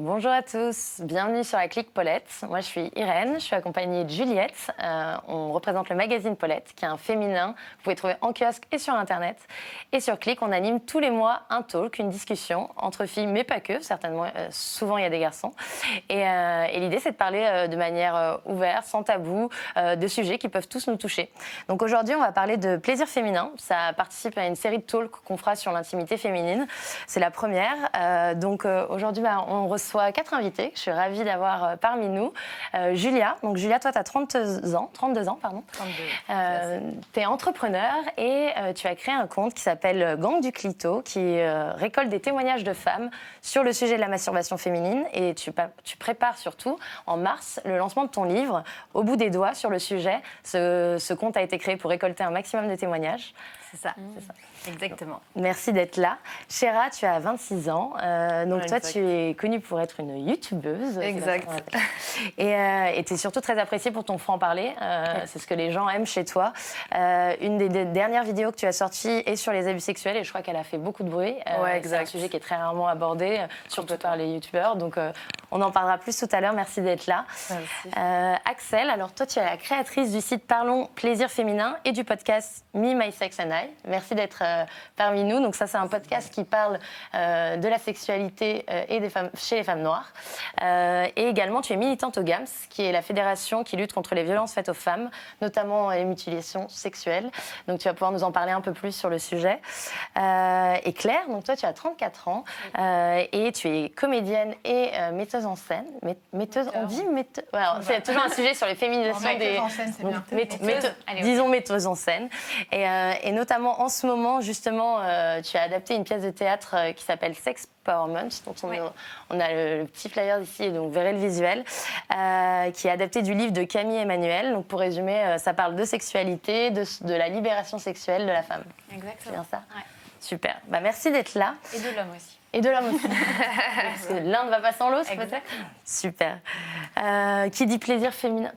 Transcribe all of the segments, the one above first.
Bonjour à tous, bienvenue sur la Clique Paulette. Moi je suis Irène, je suis accompagnée de Juliette. On représente le magazine Paulette, qui est un féminin. Vous pouvez trouver en kiosque et sur internet. Et sur Clique, on anime tous les mois un talk, une discussion entre filles, mais pas que, certainement, souvent il y a des garçons. Et l'idée c'est de parler de manière ouverte, sans tabou, de sujets qui peuvent tous nous toucher. Donc aujourd'hui on va parler de plaisir féminin. Ça participe à une série de talks qu'on fera sur l'intimité féminine. C'est la première. Donc aujourd'hui on reçoit 4 invités que je suis ravie d'avoir parmi nous. Julia, donc Julia, toi tu as 32 ans, pardon. 32. Tu es entrepreneur et tu as créé un compte qui s'appelle Gang du Clito, qui récolte des témoignages de femmes sur le sujet de la masturbation féminine. Et tu prépares surtout en mars le lancement de ton livre Au bout des doigts sur le sujet. Ce compte a été créé pour récolter un maximum de témoignages. C'est ça. Exactement. Merci d'être là. Chéra, tu as 26 ans. Donc toi, tu es connue pour être une youtubeuse. Exact. Et tu es surtout très appréciée pour ton franc-parler. C'est ce que les gens aiment chez toi. Une des dernières vidéos que tu as sorties est sur les abus sexuels et je crois qu'elle a fait beaucoup de bruit. C'est un sujet qui est très rarement abordé, surtout par les youtubeurs. Donc on en parlera plus tout à l'heure. Merci d'être là. Axel, alors toi, tu es la créatrice du site Parlons Plaisir Féminin et du podcast Me, My Sex and I. Merci d'être parmi nous. Donc ça, c'est un podcast qui parle de la sexualité et des femmes, chez les femmes noires. Et également, tu es militante au GAMS, qui est la fédération qui lutte contre les violences faites aux femmes, notamment les mutilations sexuelles. Donc tu vas pouvoir nous en parler un peu plus sur le sujet. Et Claire, donc toi, tu as 34 ans et tu es comédienne et metteuse en scène. On dit metteuse. Alors, c'est toujours un sujet sur les féminisations des. En scène, c'est bien. Disons metteuse en scène. Et notamment en ce moment, justement, tu as adapté une pièce de théâtre qui s'appelle Sex Empowerment, dont on a le petit flyer ici, donc vous verrez le visuel, qui est adapté du livre de Camille Emmanuel. Donc pour résumer, ça parle de sexualité, de la libération sexuelle de la femme. Exactement. C'est bien ça ? Ouais. super. Merci d'être là. Et de l'homme aussi. Et de l'homme aussi. Parce que l'un ne va pas sans l'autre, peut-être. Super. Qui dit plaisir féminin?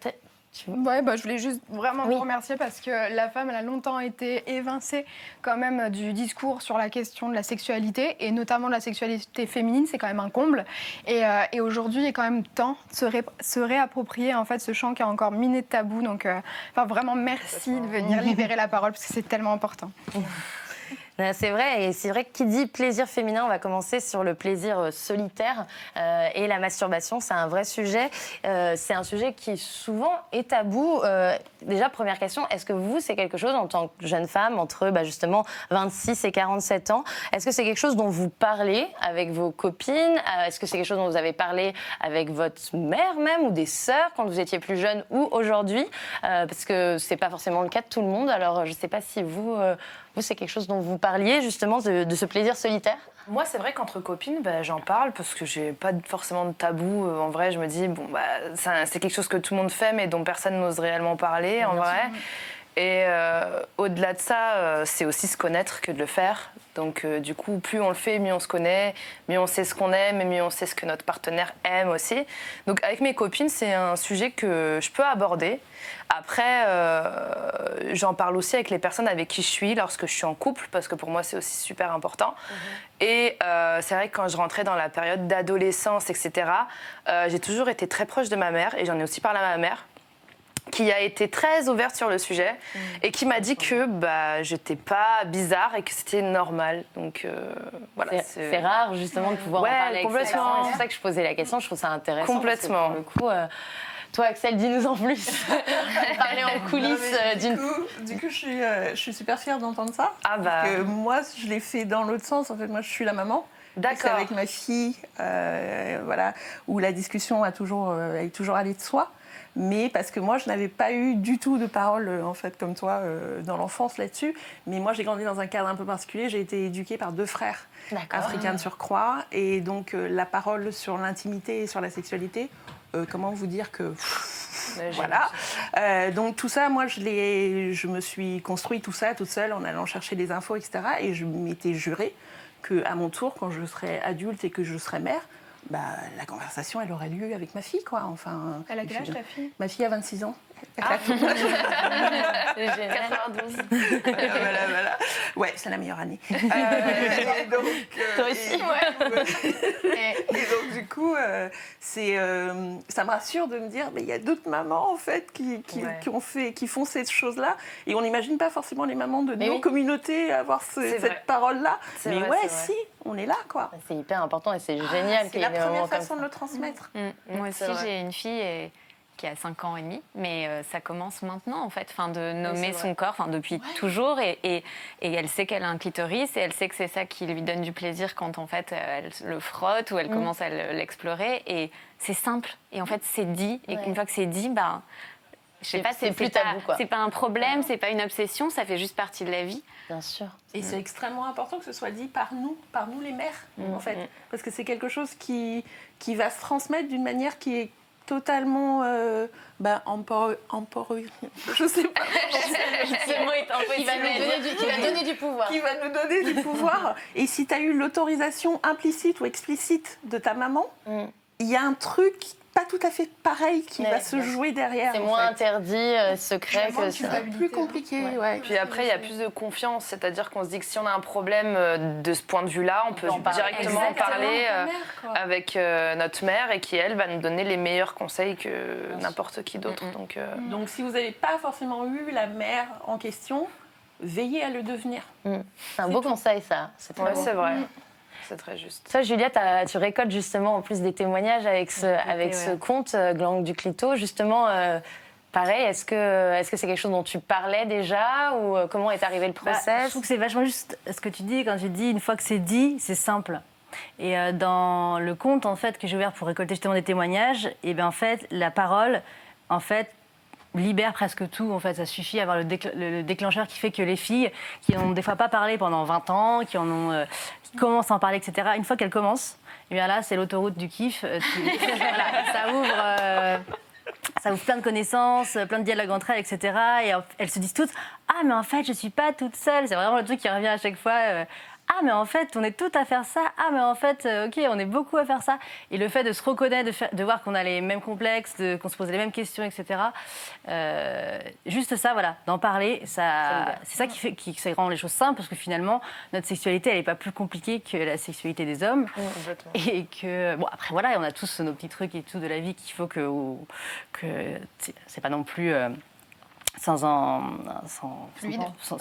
Ouais, je voulais juste vraiment vous remercier parce que la femme, elle a longtemps été évincée quand même du discours sur la question de la sexualité et notamment de la sexualité féminine, c'est quand même un comble. Et aujourd'hui, il est quand même temps de se réapproprier en fait ce champ qui est encore miné de tabou. Donc, vraiment merci de venir libérer la parole parce que c'est tellement important. C'est vrai, et c'est vrai que qui dit plaisir féminin, on va commencer sur le plaisir solitaire et la masturbation, c'est un vrai sujet. C'est un sujet qui souvent est tabou. Déjà, première question, est-ce que vous, c'est quelque chose en tant que jeune femme, entre justement 26 et 47 ans, est-ce que c'est quelque chose dont vous parlez avec vos copines? Est-ce que c'est quelque chose dont vous avez parlé avec votre mère même ou des sœurs quand vous étiez plus jeune ou aujourd'hui? Parce que c'est pas forcément le cas de tout le monde, alors je sais pas si vous, c'est quelque chose dont vous parliez justement de ce plaisir solitaire? Moi, c'est vrai qu'entre copines, j'en parle parce que j'ai pas forcément de tabou. En vrai, je me dis, c'est quelque chose que tout le monde fait, mais dont personne n'ose réellement parler, en vrai. Et au-delà de ça, c'est aussi se connaître que de le faire. Donc, du coup, plus on le fait, mieux on se connaît, mieux on sait ce qu'on aime, et mieux on sait ce que notre partenaire aime aussi. Donc, avec mes copines, c'est un sujet que je peux aborder. Après, j'en parle aussi avec les personnes avec qui je suis lorsque je suis en couple, parce que pour moi, c'est aussi super important. Et c'est vrai que quand je rentrais dans la période d'adolescence, etc., j'ai toujours été très proche de ma mère, et j'en ai aussi parlé à ma mère, qui a été très ouverte sur le sujet et qui m'a dit que j'étais pas bizarre et que c'était normal. Donc voilà. C'est rare justement de pouvoir en parler avec ses parents. C'est pour ça que je posais la question, je trouve ça intéressant. Complètement. Parce que pour le coup, toi Axel, dis-nous en plus. Parler en coulisses d'une... Du coup, je suis super fière d'entendre ça. Parce que moi, je l'ai fait dans l'autre sens. En fait, moi, je suis la maman. D'accord. C'est avec ma fille, où la discussion est toujours allée de soi. Mais parce que moi, je n'avais pas eu du tout de parole, en fait, comme toi, dans l'enfance là-dessus. Mais moi, j'ai grandi dans un cadre un peu particulier. J'ai été éduquée par 2 frères africains de surcroît. Et donc, la parole sur l'intimité et sur la sexualité, comment vous dire que... voilà. Donc, tout ça, moi, je me suis construit tout ça toute seule en allant chercher des infos, etc. Et je m'étais jurée qu'à mon tour, quand je serai adulte et que je serai mère, la conversation, elle aurait lieu avec ma fille, quoi. Enfin, elle a quel âge, ta fille? Ma fille a 26 ans. C'est génial. 92. Ouais, c'est la meilleure année. Toi aussi. Et donc, du coup, ça me rassure de me dire, mais il y a d'autres mamans, en fait, qui font ces choses-là. Et on n'imagine pas forcément les mamans de nos communautés avoir cette parole-là. Mais si, on est là, quoi. C'est hyper important et c'est génial. C'est la première façon de le transmettre. Moi aussi, j'ai une fille qui a 5 ans et demi, mais ça commence maintenant, en fait, de nommer son corps, depuis toujours, et elle sait qu'elle a un clitoris, et elle sait que c'est ça qui lui donne du plaisir quand, en fait, elle le frotte ou elle commence à l'explorer, et c'est simple, et en fait, c'est dit, et une fois que c'est dit, je sais pas, c'est plus tabou, quoi. C'est pas un problème, c'est pas une obsession, ça fait juste partie de la vie. Bien sûr. Et c'est extrêmement important que ce soit dit par nous les mères, en fait, parce que c'est quelque chose qui va se transmettre d'une manière qui est totalement je sais pas. Ce mot est qui va donner du pouvoir. Qui va nous donner du pouvoir. Et si tu as eu l'autorisation implicite ou explicite de ta maman, il y a un truc pas tout à fait pareil qui va se jouer derrière. C'est moins interdit, secret que c'est plus compliqué. Puis après, il y a plus de confiance, c'est-à-dire qu'on se dit que si on a un problème de ce point de vue-là, on peut directement en parler avec notre mère et qui, elle, va nous donner les meilleurs conseils que n'importe qui d'autre. Donc, si vous n'avez pas forcément eu la mère en question, veillez à le devenir. C'est un beau conseil, ça. C'est vrai. C'est très juste. Toi, Juliette, tu récoltes justement en plus des témoignages avec ce compte Gland du Clito. Justement, pareil, est-ce que c'est quelque chose dont tu parlais déjà ou comment est arrivé le process? Je trouve que c'est vachement juste ce que tu dis quand tu dis une fois que c'est dit, c'est simple. Et dans le compte en fait que j'ai ouvert pour récolter justement des témoignages, et bien en fait la parole en fait libère presque tout, en fait, ça suffit à avoir le déclencheur qui fait que les filles qui n'ont des fois pas parlé pendant 20 ans, qui commencent à en parler, etc., une fois qu'elles commencent, et bien là, c'est l'autoroute du kiff. Ça ouvre plein de connaissances, plein de dialogues entre elles, etc., et elles se disent toutes « Ah, mais en fait, je suis pas toute seule », c'est vraiment le truc qui revient à chaque fois. Ah, mais en fait, on est toutes à faire ça. Ah, mais en fait, ok, on est beaucoup à faire ça. Et le fait de se reconnaître, de voir qu'on a les mêmes complexes, qu'on se pose les mêmes questions, etc. Juste ça, voilà, d'en parler, c'est ça qui rend les choses simples, parce que finalement, notre sexualité, elle n'est pas plus compliquée que la sexualité des hommes. Et que, bon, après, voilà, on a tous nos petits trucs et tout de la vie qu'il faut que c'est pas non plus...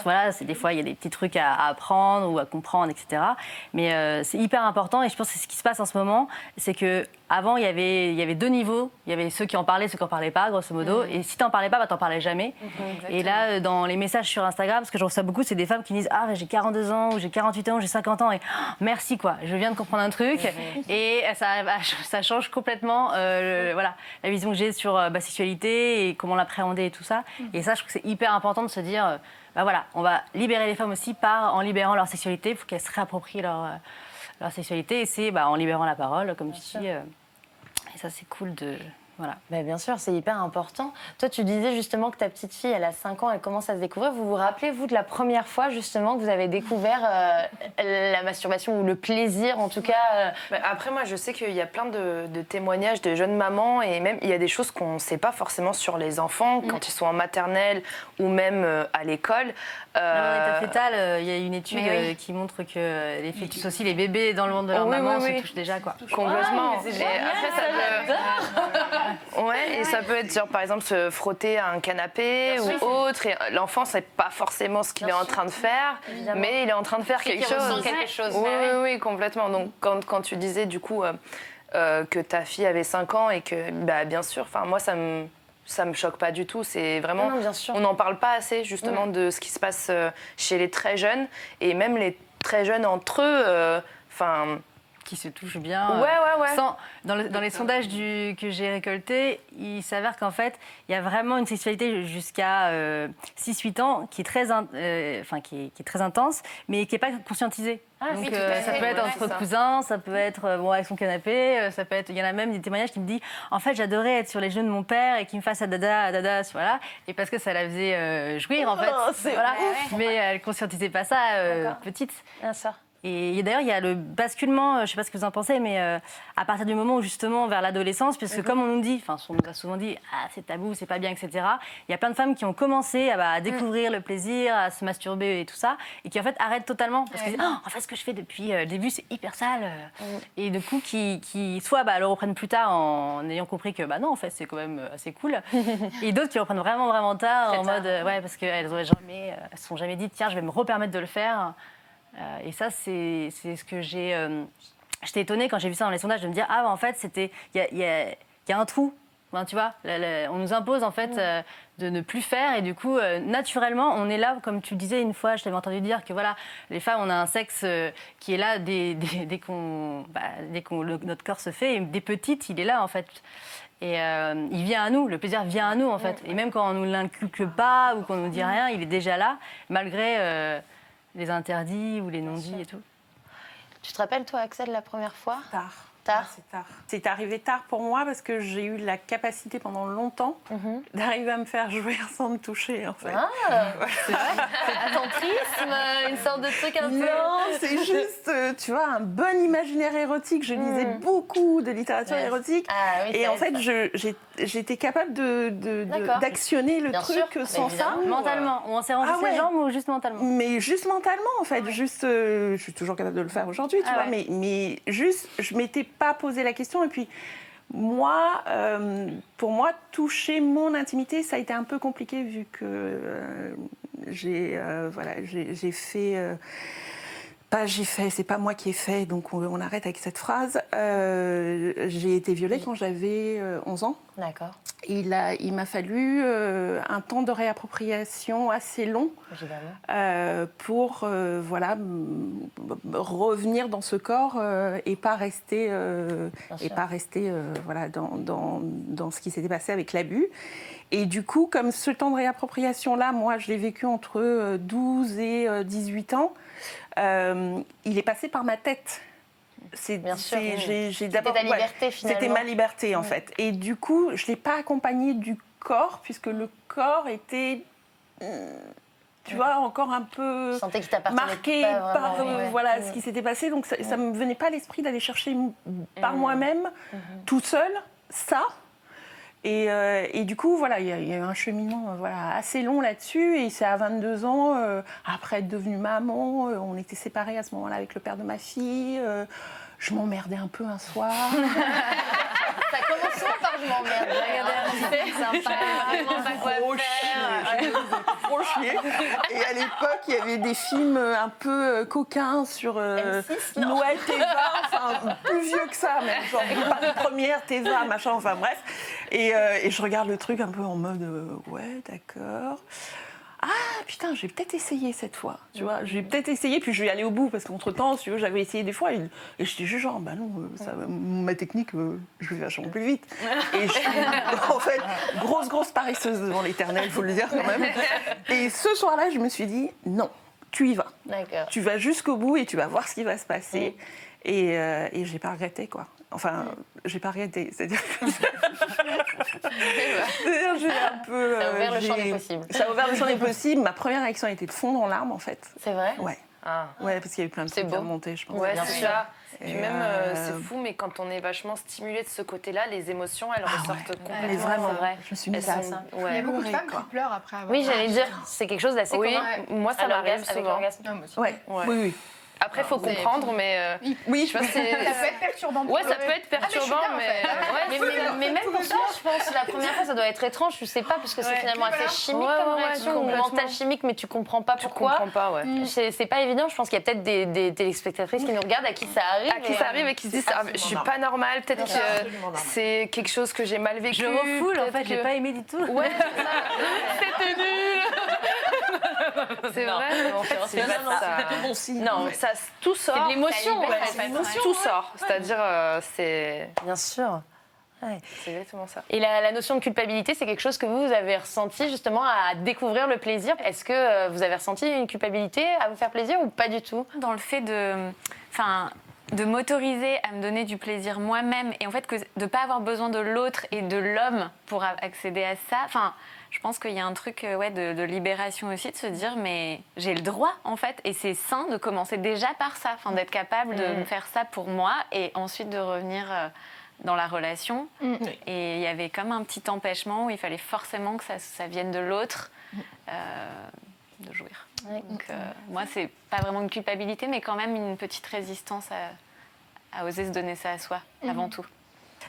voilà, des fois il y a des petits trucs à apprendre ou à comprendre, etc. Mais c'est hyper important et je pense que c'est ce qui se passe en ce moment, c'est que avant il y avait 2 niveaux, il y avait ceux qui en parlaient, ceux qui en parlaient pas, grosso modo. Et si t'en parlais pas, t'en parlais jamais. Et là, dans les messages sur Instagram, ce que je reçois beaucoup, c'est des femmes qui me disent ah j'ai 42 ans ou j'ai 48 ans ou j'ai 50 ans et merci quoi, je viens de comprendre un truc et ça change complètement voilà la vision que j'ai sur ma sexualité et comment l'appréhender et tout ça. Et ça, je trouve que c'est hyper important de se dire, voilà, on va libérer les femmes aussi en libérant leur sexualité. Il faut qu'elles se réapproprient leur sexualité. Et c'est en libérant la parole, comme tu dis. Et ça, c'est cool de... Voilà. Bien sûr, c'est hyper important. Toi, tu disais justement que ta petite fille, elle a 5 ans, elle commence à se découvrir. Vous vous rappelez, vous, de la première fois, justement, que vous avez découvert la masturbation ou le plaisir, en tout cas Après, moi, je sais qu'il y a plein de témoignages de jeunes mamans et même, il y a des choses qu'on ne sait pas forcément sur les enfants quand ils sont en maternelle ou même à l'école. Dans l'état fétal, il y a une étude qui montre que les fœtus aussi, les bébés dans le ventre de leur maman se touchent déjà, quoi. Complètement. Après, et ça peut être genre par exemple se frotter à un canapé ou autre. Et l'enfant sait pas forcément ce qu'il est en train de faire, mais il est en train de faire quelque chose. Oui, complètement. Donc quand tu disais du coup que ta fille avait 5 ans et que bien sûr, moi ça me choque pas du tout. C'est vraiment, on n'en parle pas assez justement de ce qui se passe chez les très jeunes et même les très jeunes entre eux. Qui se touchent bien. Dans les sondages que j'ai récoltés, il s'avère qu'en fait, il y a vraiment une sexualité jusqu'à 6-8 ans qui est très intense, mais qui n'est pas conscientisée. Donc ça peut être entre cousins, ça peut être avec son canapé, ça peut être. Il y en a même des témoignages qui me disent en fait j'adorais être sur les genoux de mon père et qu'il me fasse à dada, voilà, et parce que ça la faisait jouir en fait. Mais elle conscientisait pas ça petite. Bien sûr. Et d'ailleurs, il y a le basculement, je ne sais pas ce que vous en pensez, mais à partir du moment où justement vers l'adolescence, puisque comme on nous dit, enfin on nous a souvent dit, c'est tabou, c'est pas bien, etc. Il y a plein de femmes qui ont commencé à découvrir le plaisir, à se masturber et tout ça, et qui en fait arrêtent totalement parce qu'elles disent, en fait ce que je fais depuis le début c'est hyper sale, et du coup qui soit le reprennent plus tard en ayant compris que non en fait c'est quand même assez cool, et d'autres qui reprennent vraiment tard en mode parce qu'elles ne se sont jamais dit tiens je vais me repermettre de le faire. Et ça, c'est ce que j'ai... J'étais étonnée quand j'ai vu ça dans les sondages de me dire en fait, il y a un trou. Enfin, tu vois, on nous impose en fait de ne plus faire et du coup, naturellement, on est là, comme tu disais une fois, je t'avais entendu dire que voilà, les femmes, on a un sexe qui est là dès qu'on notre corps se fait, et des petites, il est là en fait. Et il vient à nous, le plaisir vient à nous en fait. Et même quand on ne nous l'inculque pas ou qu'on ne nous dit rien, il est déjà là, malgré... les interdits ou les non-dits et tout. Tu te rappelles, toi, Axel, la première fois ? Tard. C'est tard. C'est arrivé tard pour moi parce que j'ai eu la capacité pendant longtemps d'arriver à me faire jouir sans me toucher, en fait. C'est vrai. Attentrisme, une sorte de truc un peu... Non, c'est juste, tu vois, un bon imaginaire érotique. Je lisais beaucoup de littérature érotique. Et en fait, j'étais capable d'actionner le truc sans ça. Mentalement. On s'est rendu ses jambes ou juste mentalement ? Mais juste mentalement, en fait. Juste, je suis toujours capable de le faire aujourd'hui, tu vois. Mais juste, je m'étais pas posé la question. Et puis, moi, pour moi, toucher mon intimité, ça a été un peu compliqué vu que j'ai fait... c'est pas moi qui ai fait, donc on arrête avec cette phrase. J'ai été violée quand j'avais 11 ans. D'accord. Il m'a fallu un temps de réappropriation assez long pour revenir dans ce corps et pas rester dans ce qui s'était passé avec l'abus. Et du coup, comme ce temps de réappropriation-là, moi, je l'ai vécu entre 12 et 18 ans, il est passé par ma tête. Bien sûr. C'était ta liberté, finalement. C'était ma liberté, en fait. Et du coup, je ne l'ai pas accompagné du corps, puisque le corps était... tu vois, encore un peu marqué par ce qui s'était passé. Donc ça ne me venait pas à l'esprit d'aller chercher par moi-même, tout seul, ça. Et du coup, voilà, il y a eu un cheminement assez long là-dessus. Et c'est à 22 ans, après être devenue maman, on était séparés à ce moment-là avec le père de ma fille. Je m'emmerdais un peu un soir. Ça commence souvent par je m'emmerde. C'est sympa, vraiment pas quoi faire. Trop chier. Et à l'époque, il y avait des films un peu coquins sur Noël, Teva, enfin plus vieux que ça, même genre Paris Première, Teva, machin, enfin bref. Et je regarde le truc un peu en mode ouais, d'accord. Ah putain, j'ai peut-être essayé cette fois, tu vois. J'ai peut-être essayé, puis je vais aller au bout parce qu'entre-temps, si tu veux, j'avais essayé des fois et j'étais juste genre, bah non, ma technique, je vais vachement plus vite. Et je suis, en fait, grosse paresseuse devant l'éternel, il faut le dire quand même. Et ce soir-là, je me suis dit, non, tu y vas. D'accord. Tu vas jusqu'au bout et tu vas voir ce qui va se passer. Et j'ai pas regretté, quoi. Enfin, j'ai pas regretté. C'est-à-dire que j'ai un peu... Ça a ouvert le champ des possibles. Ça a ouvert le champ des possibles. Ma première réaction a été de fondre en larmes, en fait. C'est vrai ? Ouais. Ouais, parce qu'il y a eu plein de trucs à remonter, je pense. Ouais, c'est ça. Puis même, c'est fou, mais quand on est vachement stimulé de ce côté-là, les émotions, elles ressortent complètement. Mais vraiment, vrai. je me suis mise à ça. Il y a beaucoup de femmes qui pleurent après avoir... Oui, j'allais dire, c'est quelque chose d'assez commun. Moi, ça m'arrive souvent. Oui. Après, il faut comprendre, mais oui, je pense que ça peut être perturbant. Ouais, ça peut être perturbant, mais même pour toi, je pense, la première fois, ça doit être étrange. Tu sais pas, parce que c'est finalement assez chimique comme réaction, ou mental chimique, mais tu comprends pas pourquoi. Tu comprends pas, C'est pas évident. Je pense qu'il y a peut-être des téléspectatrices qui nous regardent à qui ça arrive. À qui ça arrive et qui se disent je suis pas normale, peut-être que c'est quelque chose que j'ai mal vécu. Je refoule, en fait, j'ai pas aimé du tout. Ouais, c'est ça. C'était nul. C'est vrai, mais en fait, c'est pas ça. Bon signe. Non, ça, tout sort. C'est de l'émotion, en fait. Tout sort. C'est-à-dire, c'est... Bien sûr. Ouais. C'est exactement ça. Et la notion de culpabilité, c'est quelque chose que vous avez ressenti justement à découvrir le plaisir. Est-ce que vous avez ressenti une culpabilité à vous faire plaisir ou pas du tout ? Dans le fait de m'autoriser à me donner du plaisir moi-même et en fait de ne pas avoir besoin de l'autre et de l'homme pour accéder à ça. Enfin, je pense qu'il y a un truc de libération aussi, de se dire mais j'ai le droit en fait, et c'est sain de commencer déjà par ça, d'être capable de faire ça pour moi et ensuite de revenir dans la relation. Et il y avait comme un petit empêchement où il fallait forcément que ça vienne de l'autre, de jouir. Donc moi c'est pas vraiment une culpabilité, mais quand même une petite résistance à oser se donner ça à soi avant tout.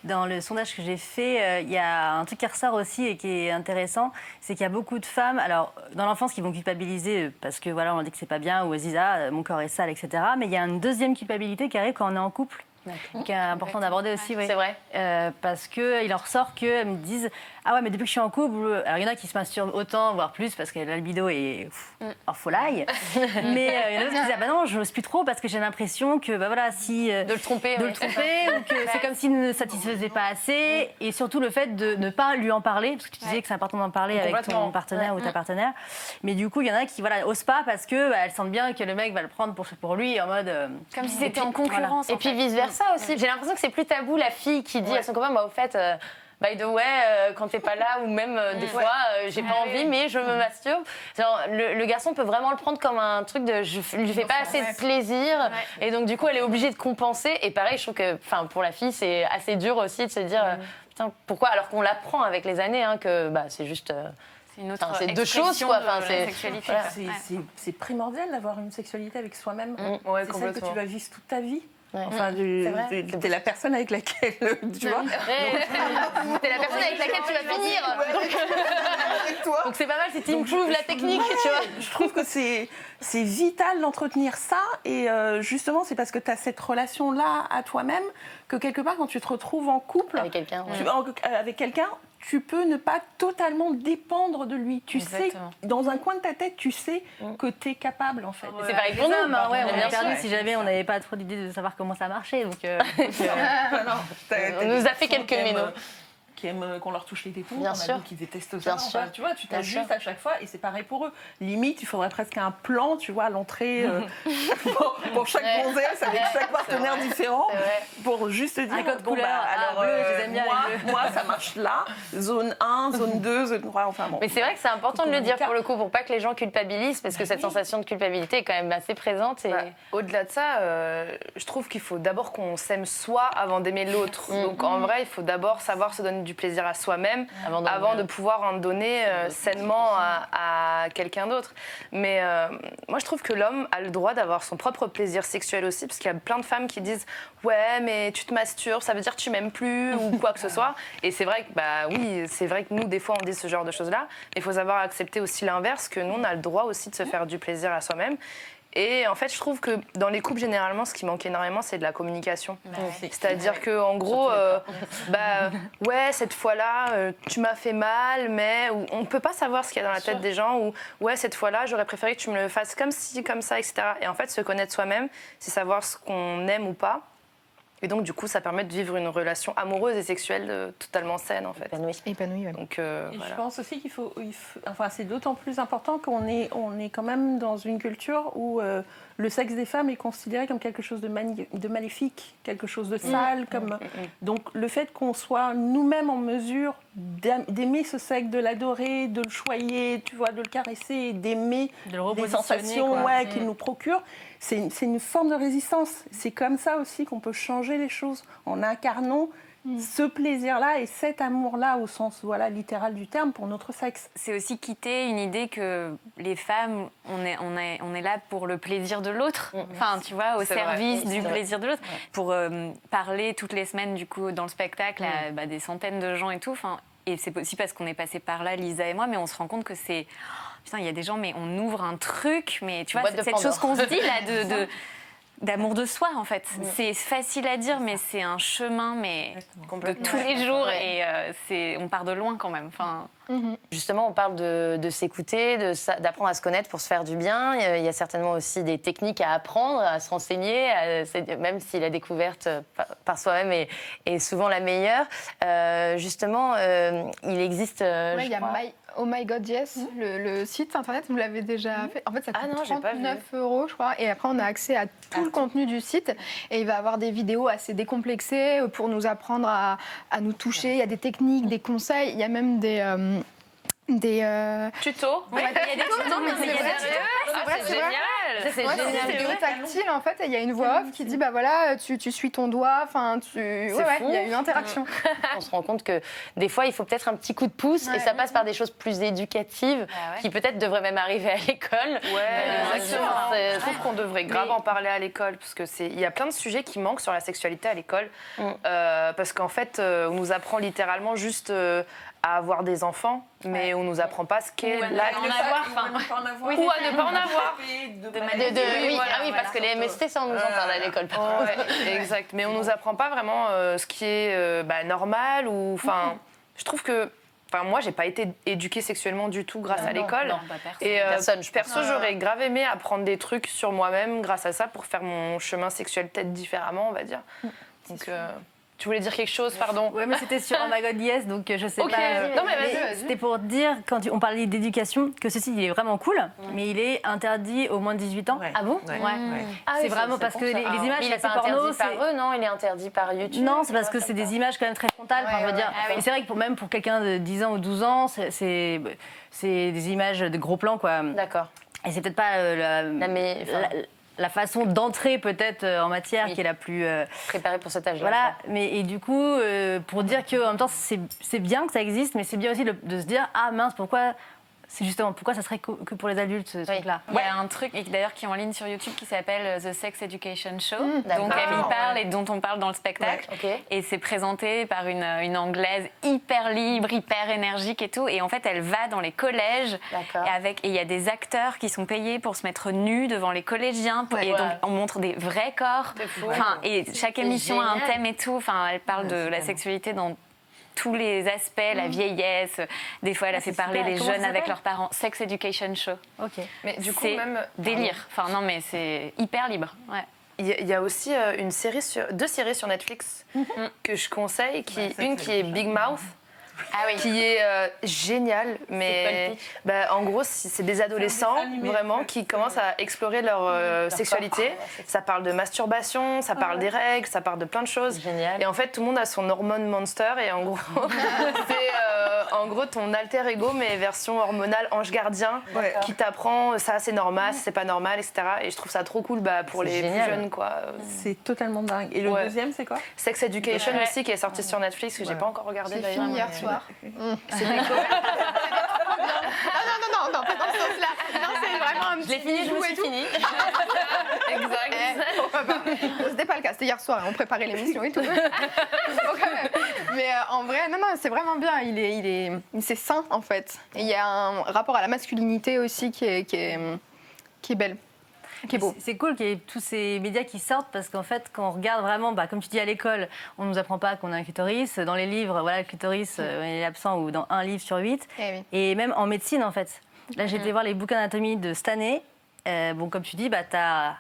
Dans le sondage que j'ai fait, il y a un truc qui ressort aussi et qui est intéressant, c'est qu'il y a beaucoup de femmes, alors dans l'enfance, qui vont culpabiliser parce que voilà, on dit que c'est pas bien ou Ziza, mon corps est sale, etc. Mais il y a une deuxième culpabilité qui arrive quand on est en couple. Qui est important d'aborder aussi, oui. C'est vrai. Parce qu'il en ressort qu'elles me disent ah ouais, mais depuis que je suis en couple, alors il y en a qui se masturbent autant, voire plus, parce que la libido est en folie. Mais il y en a d'autres qui disent ah bah non, je n'ose plus trop parce que j'ai l'impression que bah voilà, si de le tromper, ou que c'est comme s'il ne satisfaisait pas assez, et surtout le fait de ne pas lui en parler, parce que tu disais que c'est important d'en parler avec ton partenaire ou ta partenaire. Mais du coup, il y en a qui osent pas parce que elles sentent bien que le mec va le prendre pour lui en mode comme si c'était en concurrence. Et puis vice versa aussi. J'ai l'impression que c'est plus tabou la fille qui dit à son copain au fait. By the way, quand t'es pas là, ou même des fois, j'ai pas envie, mais je me masturbe. Genre, le garçon peut vraiment le prendre comme un truc de je lui fais pas assez de plaisir, et donc du coup, elle est obligée de compenser. Et pareil, je trouve que, pour la fille, c'est assez dur aussi de se dire, putain, pourquoi, alors qu'on l'apprend avec les années, que c'est juste. C'est deux choses, quoi. C'est primordial d'avoir une sexualité avec soi-même. Ouais, c'est celle que tu vas vivre toute ta vie. Enfin, t'es la personne avec laquelle, tu vois. T'es la personne avec laquelle tu vas finir. Donc c'est pas mal si tu trouves la technique, tu vois. Je trouve que c'est vital d'entretenir ça, et justement c'est parce que tu as cette relation-là à toi-même que quelque part quand tu te retrouves en couple avec quelqu'un, tu peux ne pas totalement dépendre de lui. Tu Exactement. sais, dans un coin de ta tête, tu sais que tu es capable, en fait. C'est pareil pour nous. On a perdu si jamais on n'avait pas trop d'idée de savoir comment ça marchait. Donc, on nous a fait quelques ménos. Qui aiment qu'on leur touche les tétons, bien sûr, qui détestent ça. Enfin, tu vois, tu t'ajustes à chaque fois, et c'est pareil pour eux. Limite, il faudrait presque un plan, tu vois, à l'entrée pour chaque gonzesse avec chaque partenaire différent, pour juste dire un code couleur. Alors bleu, je les aime bien. Moi, ça marche là, zone 1, zone 2, zone 3, enfin bon. Mais c'est vrai que c'est important de le dire pour le coup, pour pas que les gens culpabilisent, parce que cette sensation de culpabilité est quand même assez présente. Et... au-delà de ça, je trouve qu'il faut d'abord qu'on s'aime soi avant d'aimer l'autre. Donc en vrai, il faut d'abord savoir se donner du plaisir à soi-même avant de pouvoir en donner sainement à quelqu'un d'autre. Mais moi, je trouve que l'homme a le droit d'avoir son propre plaisir sexuel aussi, parce qu'il y a plein de femmes qui disent « Ouais, mais tu te masturbes, ça veut dire que tu m'aimes plus » ou quoi que ce soit. Et c'est vrai que, oui, c'est vrai que nous, des fois, on dit ce genre de choses-là. Mais il faut savoir accepter aussi l'inverse, que nous, on a le droit aussi de se faire du plaisir à soi-même. Et en fait, je trouve que dans les couples, généralement, ce qui manque énormément, c'est de la communication. C'est-à-dire qu'en gros, ouais, cette fois-là, tu m'as fait mal, mais on ne peut pas savoir ce qu'il y a dans la tête des gens, ou ouais, cette fois-là, j'aurais préféré que tu me le fasses comme ci, comme ça, etc. Et en fait, se connaître soi-même, c'est savoir ce qu'on aime ou pas. Et donc, du coup, ça permet de vivre une relation amoureuse et sexuelle totalement saine, en fait. Épanouie, ouais. Donc, Je pense aussi qu'il faut enfin, c'est d'autant plus important qu'on est quand même dans une culture où le sexe des femmes est considéré comme quelque chose de maléfique, quelque chose de sale. Donc, le fait qu'on soit nous-mêmes en mesure d'aimer ce sexe, de l'adorer, de le choyer, tu vois, de le caresser, d'aimer les sensations qu'il nous procure, c'est une forme de résistance. C'est comme ça aussi qu'on peut changer les choses, en incarnant ce plaisir-là et cet amour-là au sens littéral du terme pour notre sexe. C'est aussi quitter une idée que les femmes, on est là pour le plaisir de l'autre, enfin tu vois, au service du plaisir de l'autre, pour parler toutes les semaines du coup dans le spectacle à des centaines de gens et tout. Et c'est aussi parce qu'on est passé par là, Lisa et moi, mais on se rend compte que c'est putain, il y a des gens, mais on ouvre un truc, mais tu vois, cette chose qu'on se dit là d'amour de soi, en fait. C'est facile à dire, mais c'est un chemin de tous les jours, et on part de loin quand même. Justement, on parle de s'écouter, d'apprendre à se connaître pour se faire du bien. Il y a certainement aussi des techniques à apprendre, à se renseigner, même si la découverte par soi-même est souvent la meilleure. Justement, il existe... il y a Oh My God Yes, le site internet, vous l'avez déjà fait. En fait, ça coûte 39 €, je crois. Et après, on a accès à tout le contenu du site. Et il va y avoir des vidéos assez décomplexées pour nous apprendre à nous toucher. Il y a des techniques, des conseils. Il y a même des tutos. Oui, il y a des tutos, mais il y a des tutos. C'est génial. C'est génial. C'est tactile en fait. Il y a une voix off qui dit bah voilà, tu suis ton doigt. Enfin, il y a une interaction. On se rend compte que des fois, il faut peut-être un petit coup de pouce et ça passe par des choses plus éducatives qui peut-être devraient même arriver à l'école. Ouais, exactement. Je trouve qu'on devrait grave en parler à l'école parce que il y a plein de sujets qui manquent sur la sexualité à l'école parce qu'en fait, on nous apprend littéralement juste à avoir des enfants, mais on nous apprend pas ce qu'est l'acte. Ou à ne pas en avoir. Oui, parce que les MST, ça, on nous en parle à l'école. Exact, mais on nous apprend pas vraiment ce qui est normal ou enfin. Je trouve que. Enfin, moi, j'ai pas été éduquée sexuellement du tout grâce à l'école. Et perso, j'aurais grave aimé apprendre des trucs sur moi-même grâce à ça pour faire mon chemin sexuel peut-être différemment, on va dire. Donc, tu voulais dire quelque chose, pardon? Ouais, mais c'était sur Oh My God Yes, donc je sais pas. Non, mais vas-y. C'était pour dire, quand on parlait d'éducation, que ceci, il est vraiment cool, mais il est interdit aux moins de 18 ans. Ah bon? C'est vraiment parce que les images, il est pas interdit par eux, non? Il est interdit par YouTube? Non, c'est parce que c'est des images quand même très frontales. Je veux dire. Et c'est vrai que même pour quelqu'un de 10 ans ou 12 ans, c'est des images de gros plans, quoi. D'accord. Et c'est peut-être pas la façon d'entrer peut-être en matière qui est la plus préparée pour cet âge-là. Voilà, et du coup, pour dire qu'en même temps, c'est bien que ça existe, mais c'est bien aussi de se dire, ah mince, pourquoi ça serait que pour les adultes, ce truc-là. Il y a un truc d'ailleurs qui est en ligne sur YouTube qui s'appelle The Sex Education Show, dont Camille parle et dont on parle dans le spectacle. Et c'est présenté par une Anglaise hyper libre, hyper énergique et tout. Et en fait, elle va dans les collèges et il y a des acteurs qui sont payés pour se mettre nus devant les collégiens. Et donc, on montre des vrais corps. Et chaque émission a un thème et tout. Enfin, elle parle de la sexualité dans tous les aspects, la vieillesse. Des fois, elle a fait parler les jeunes avec leurs parents. Sex Education Show. Mais du coup, c'est même délire. Enfin, non, mais c'est hyper libre. Il y a aussi deux séries sur Netflix que je conseille. Une qui est Big Mouth. Qui est géniale, mais en gros c'est des adolescents vraiment qui commencent à explorer leur sexualité. Ça parle de masturbation, ça parle des règles, ça parle de plein de choses. Génial. Et en fait tout le monde a son hormone monster et en gros c'est ton alter ego mais version hormonale ange gardien qui t'apprend ça c'est normal, c'est pas normal, etc. Et je trouve ça trop cool pour les plus jeunes quoi. C'est totalement dingue. Et le deuxième c'est quoi? Sex Education aussi qui est sorti sur Netflix que j'ai pas encore regardé d'ailleurs. Hier soir. C'est des non, pas dans ce sens-là. Non, c'est vraiment un petit. Je l'ai fini, je me suis fini. Exact. C'était pas le cas, c'était hier soir, on préparait l'émission et tout. Mais en vrai, non, c'est vraiment bien. C'est sain en fait. Et il y a un rapport à la masculinité aussi qui est belle. C'est cool qu'il y ait tous ces médias qui sortent parce qu'en fait, quand on regarde vraiment, comme tu dis à l'école, on ne nous apprend pas qu'on a un clitoris. Dans les livres, le clitoris est absent ou dans 1 livre sur 8. Et même en médecine, en fait. Là, j'ai été voir les bouquins d'anatomie de cette année. Comme tu dis, tu as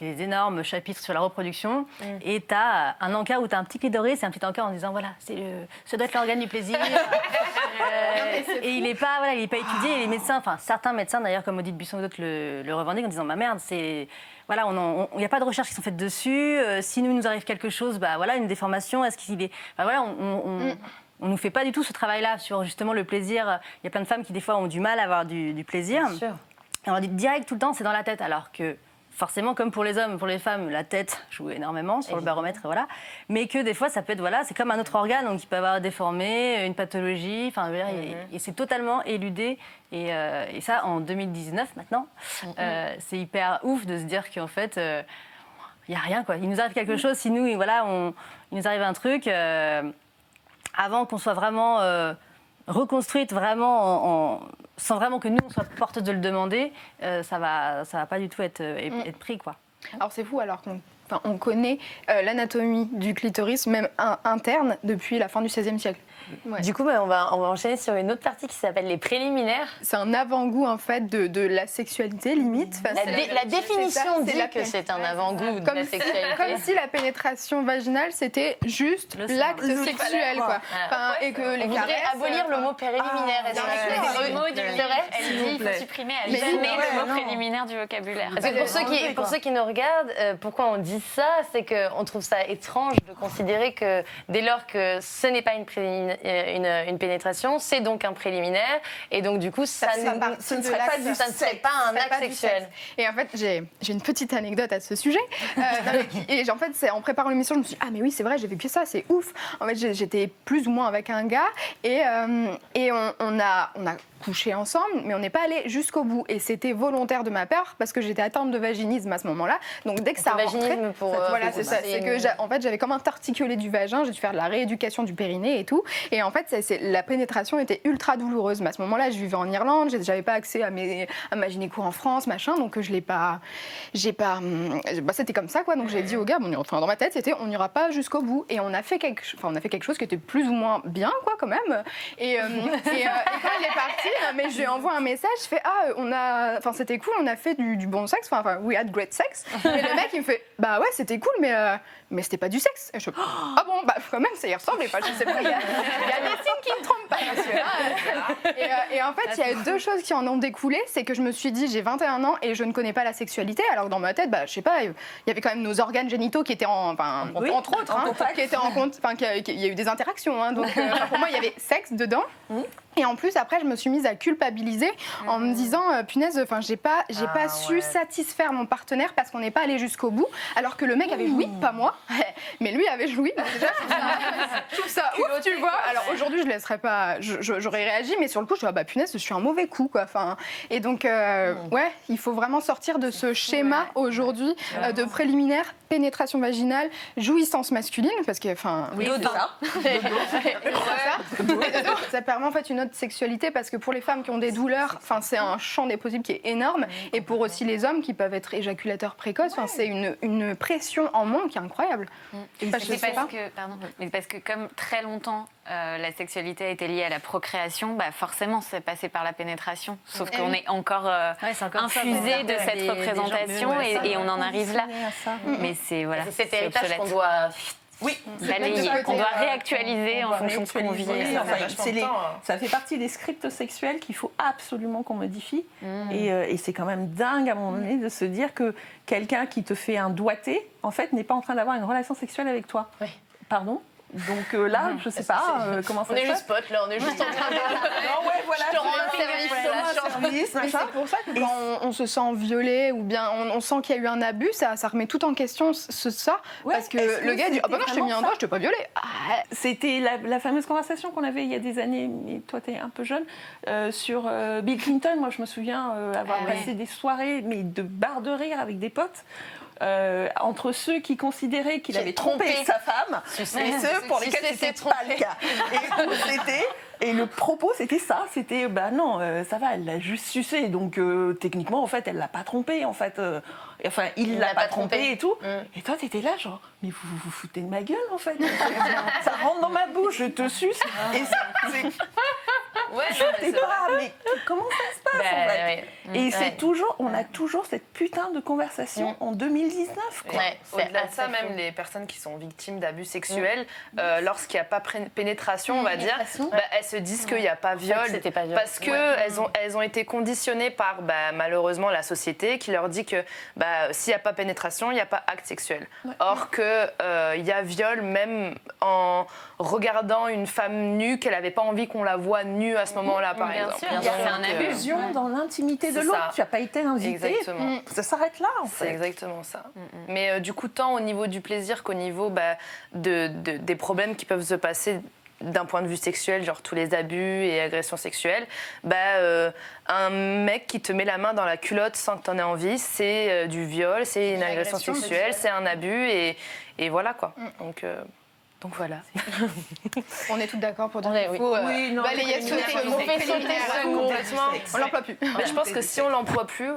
les énormes chapitres sur la reproduction et tu as un encart où tu as un petit clitoris et un petit encart en disant voilà, ça doit être l'organe du plaisir. Et il n'est pas étudié. Et les médecins, certains médecins d'ailleurs, comme Odile Buisson ou d'autres, le revendiquent en disant merde, il n'y a pas de recherches qui sont faites dessus. Si nous arrive quelque chose, une déformation, est-ce qu'il est. On nous fait pas du tout ce travail-là sur justement le plaisir. Il y a plein de femmes qui des fois ont du mal à avoir du plaisir. Bien sûr. Et on dit direct tout le temps, c'est dans la tête, alors que forcément, comme pour les hommes, pour les femmes, la tête joue énormément sur le baromètre, mais que des fois, ça peut être, c'est comme un autre organe, donc il peut avoir déformé, une pathologie, et c'est totalement éludé. Et ça, en 2019, maintenant, c'est hyper ouf de se dire qu'en fait, il n'y a rien, quoi. Il nous arrive quelque chose, si nous, il nous arrive un truc, avant qu'on soit vraiment reconstruite, vraiment sans vraiment que nous, on soit porteuse de le demander, ça va pas du tout être pris, quoi. Alors c'est fou, alors qu'on connaît l'anatomie du clitoris, même interne, depuis la fin du XVIe siècle. Du coup, on va enchaîner sur une autre partie qui s'appelle les préliminaires. C'est un avant-goût, en fait, de la sexualité, limite. La définition dit que c'est un avant-goût de la sexualité. Comme si la pénétration vaginale, c'était juste l'acte sexuel, quoi. Et que les caresses... abolir le mot préliminaire. C'est vrai. Elle dit qu'il faut supprimer à jamais le mot préliminaire du vocabulaire. Pour ceux qui nous regardent, pourquoi on dit dise ça, c'est qu'on trouve ça étrange de considérer que dès lors que ce n'est pas une pénétration, c'est donc un préliminaire. Et donc, du coup, ce ne serait pas un acte sexuel. Et en fait, j'ai une petite anecdote à ce sujet. Et en fait, en préparant l'émission, je me suis dit, ah mais oui, c'est vrai, j'ai vécu ça, c'est ouf. En fait, j'étais plus ou moins avec un gars et on a couché ensemble, mais on n'est pas allé jusqu'au bout. Et c'était volontaire de ma part parce que j'étais atteinte de vaginisme à ce moment-là. Donc dès que ça rentrait, voilà, c'est ça. C'est que en fait, j'avais comme un tarticulé du vagin. J'ai dû faire de la rééducation du périnée et tout. Et en fait, la pénétration était ultra douloureuse. Mais à ce moment-là, je vivais en Irlande. J'avais pas accès à ma gynéco en France, machin. Donc je l'ai pas. C'était comme ça, quoi. Donc j'ai dit au gars, dans ma tête, c'était on n'ira pas jusqu'au bout. Et on a fait quelque chose qui était plus ou moins bien, quoi, quand même. Et quand il est parti. Mais je lui envoie un message, je fais c'était cool, on a fait du bon sexe, we had great sex. Et le mec il me fait bah ouais c'était cool mais c'était pas du sexe. Et je fais ah bon bah quand même ça y ressemble, je sais pas, il y a des signes qui me trompent pas monsieur. Et en fait il y a deux choses qui en ont découlé, c'est que je me suis dit j'ai 21 ans et je ne connais pas la sexualité, alors que dans ma tête je sais pas, il y avait quand même nos organes génitaux qui étaient entre autres qui étaient en compte, il y a eu des interactions donc pour moi il y avait sexe dedans. Et en plus, après, je me suis mise à culpabiliser en me disant, punaise, j'ai pas su satisfaire mon partenaire parce qu'on n'est pas allé jusqu'au bout, alors que le mec avait joui, pas moi, mais lui avait joui. Donc déjà, je trouve ça ouf, tu vois. Alors aujourd'hui, je laisserais pas, j'aurais réagi, mais sur le coup, je dis, punaise, je suis un mauvais coup, quoi. Et donc, ouais, il faut vraiment sortir de ce schéma aujourd'hui de préliminaire, pénétration vaginale, jouissance masculine, parce que, ça permet en fait une autre sexualité, parce que pour les femmes qui ont des douleurs, c'est un champ des possibles qui est énorme, et pour aussi les hommes qui peuvent être éjaculateurs précoces, c'est une pression en moins qui est incroyable. Mais parce que comme très longtemps la sexualité a été liée à la procréation, forcément c'est passé par la pénétration, sauf qu'on est encore infusé de cette représentation et on en arrive là. Mais c'est cet héritage qu'on doit balayer, qu'on doit réactualiser en fonction de ce qu'on vit. Ça fait partie des scripts sexuels qu'il faut absolument qu'on modifie. Et c'est quand même dingue à un moment donné de se dire que quelqu'un qui te fait un doigté, en fait, n'est pas en train d'avoir une relation sexuelle avec toi. Pardon ? Donc là, je sais pas comment ça se passe. On est juste potes, là, on est juste en train de... Non, ouais, voilà. Je te rends un service. Mais c'est pour ça que quand on se sent violé ou bien on sent qu'il y a eu un abus, ça remet tout en question ça. Parce que le gars dit « Ah bah non, je t'ai mis un doigt, je t'ai pas violé. » C'était la fameuse conversation qu'on avait il y a des années, mais toi t'es un peu jeune, sur Bill Clinton. Moi, je me souviens avoir passé des soirées, mais de barres de rire avec des potes. Entre ceux qui considéraient qu'il avait trompé sa femme et ceux pour lesquels c'était pas le cas. Et le propos, c'était ça. C'était, non, ça va, elle l'a juste sucé. Donc, techniquement, en fait, elle l'a pas trompé. En fait, il l'a pas trompé et tout. Et toi, t'étais là, genre, mais vous vous foutez de ma gueule, en fait. Ça rentre dans ma bouche, je te suce. Et ça, c'est... mais comment ça se passe, en fait. Et c'est toujours, on a toujours cette putain de conversation en 2019, quoi. Au-delà de ça, même les personnes qui sont victimes d'abus sexuels, lorsqu'il n'y a pas pénétration, on va dire, elles se disent qu'il n'y a pas viol, parce qu'elles ont été conditionnées par malheureusement la société qui leur dit que s'il n'y a pas pénétration, il n'y a pas acte sexuel. Or qu'il y a viol même en regardant une femme nue, qu'elle n'avait pas envie qu'on la voit nue à ce moment-là, par exemple. Il y a une illusion dans l'intimité de l'autre. Tu n'as pas été invité. Ça s'arrête là, en fait. C'est exactement ça. Mais du coup, tant au niveau du plaisir qu'au niveau des problèmes qui peuvent se passer d'un point de vue sexuel, genre tous les abus et agressions sexuelles, un mec qui te met la main dans la culotte sans que tu en aies envie, c'est du viol, c'est une agression sexuelle, c'est un abus, et voilà, quoi. Donc voilà. On est toutes d'accord pour dire qu'il faut balayer ce mot complètement. On l'emploie plus. Mais je pense que si on l'emploie plus,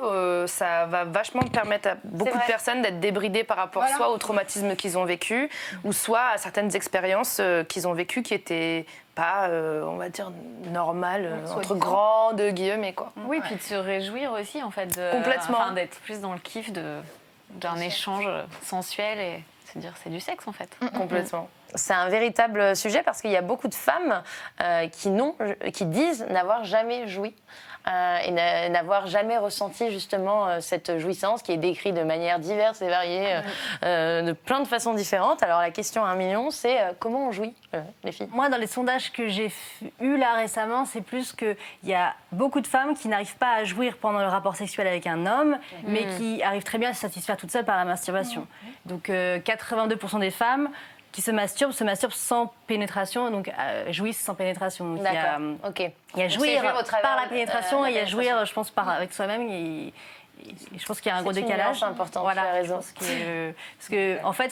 ça va vachement permettre à beaucoup de personnes d'être débridées par rapport soit au traumatisme qu'ils ont vécu, ou soit à certaines expériences qu'ils ont vécues qui étaient pas, on va dire, normales, entre grandes guillemets, quoi. Oui, puis de se réjouir aussi, en fait. Complètement. D'être plus dans le kiff d'un échange sensuel et se dire c'est du sexe, en fait. Complètement. c'est un véritable sujet parce qu'il y a beaucoup de femmes qui disent n'avoir jamais joui. Et n'avoir jamais ressenti justement cette jouissance qui est décrite de manière diverse et variée, de plein de façons différentes. Alors la question à 1 million, c'est comment on jouit, les filles? Moi, dans les sondages que j'ai eus là récemment, c'est plus qu'il y a beaucoup de femmes qui n'arrivent pas à jouir pendant le rapport sexuel avec un homme, mais qui arrivent très bien à se satisfaire toutes seules par la masturbation. Donc 82% des femmes qui se masturbent sans pénétration, donc jouissent sans pénétration. Donc, ok. Il y a jouir par la pénétration et il y a jouir, je pense, avec soi-même. Je pense qu'il y a un gros décalage. C'est important, tu as raison. Parce que, en fait,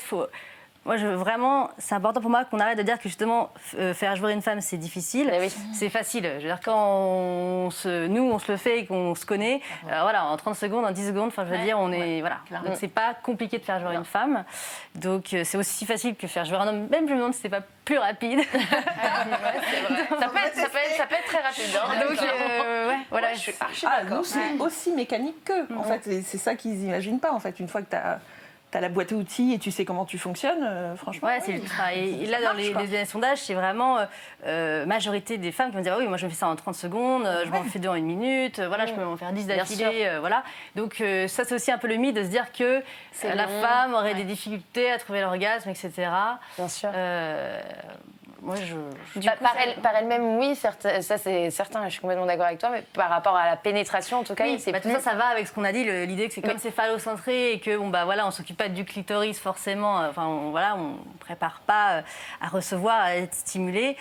c'est important pour moi qu'on arrête de dire que justement, faire jouir une femme, c'est difficile. Oui. C'est facile. Je veux dire, quand on se le fait et qu'on se connaît, en 30 secondes, en 10 secondes, je veux dire, on est... Voilà. Donc, c'est pas compliqué de faire jouir une femme. Donc, c'est aussi facile que faire jouir un homme. Même, je me demande si c'est pas plus rapide. Ça peut être très rapide. Donc, voilà, je suis archi d'accord. Nous, c'est aussi mécanique qu'eux. En fait, c'est ça qu'ils n'imaginent pas. En fait, une fois que t'as la boîte à outils et tu sais comment tu fonctionnes, franchement. Ouais, c'est le travail. Et là, dans les sondages, c'est vraiment majorité des femmes qui vont dire oui, moi je me fais ça en 30 secondes, je m'en fais 2 en 1 minute, je peux m'en faire 10 d'affilée, voilà. Donc ça, c'est aussi un peu le mythe de se dire que la femme aurait des difficultés à trouver l'orgasme, etc. Bien sûr. Moi, par elle-même, oui, ça c'est certain, je suis complètement d'accord avec toi, mais par rapport à la pénétration, en tout cas, c'est tout ça va avec ce qu'on a dit, l'idée que c'est comme c'est phallocentré et que on s'occupe pas du clitoris forcément, on prépare pas à recevoir, à être stimulé.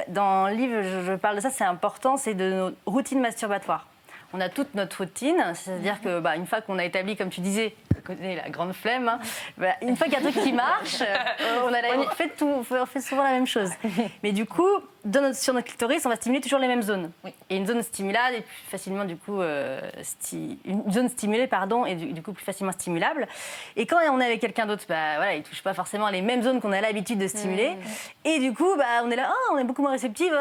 Dans le livre, je parle de ça, c'est important, c'est de nos routines masturbatoires. On a toute notre routine, c'est-à-dire que une fois qu'on a établi, comme tu disais, la grande flemme, une fois qu'il y a un truc qui marche, on fait souvent la même chose. Mais du coup, sur notre clitoris, on va stimuler toujours les mêmes zones. Oui. Et une zone stimulable est plus facilement, une zone stimulée, et du coup plus facilement stimulable. Et quand on est avec quelqu'un d'autre, il ne touche pas forcément les mêmes zones qu'on a l'habitude de stimuler. Et du coup, on est là, on est beaucoup moins réceptive,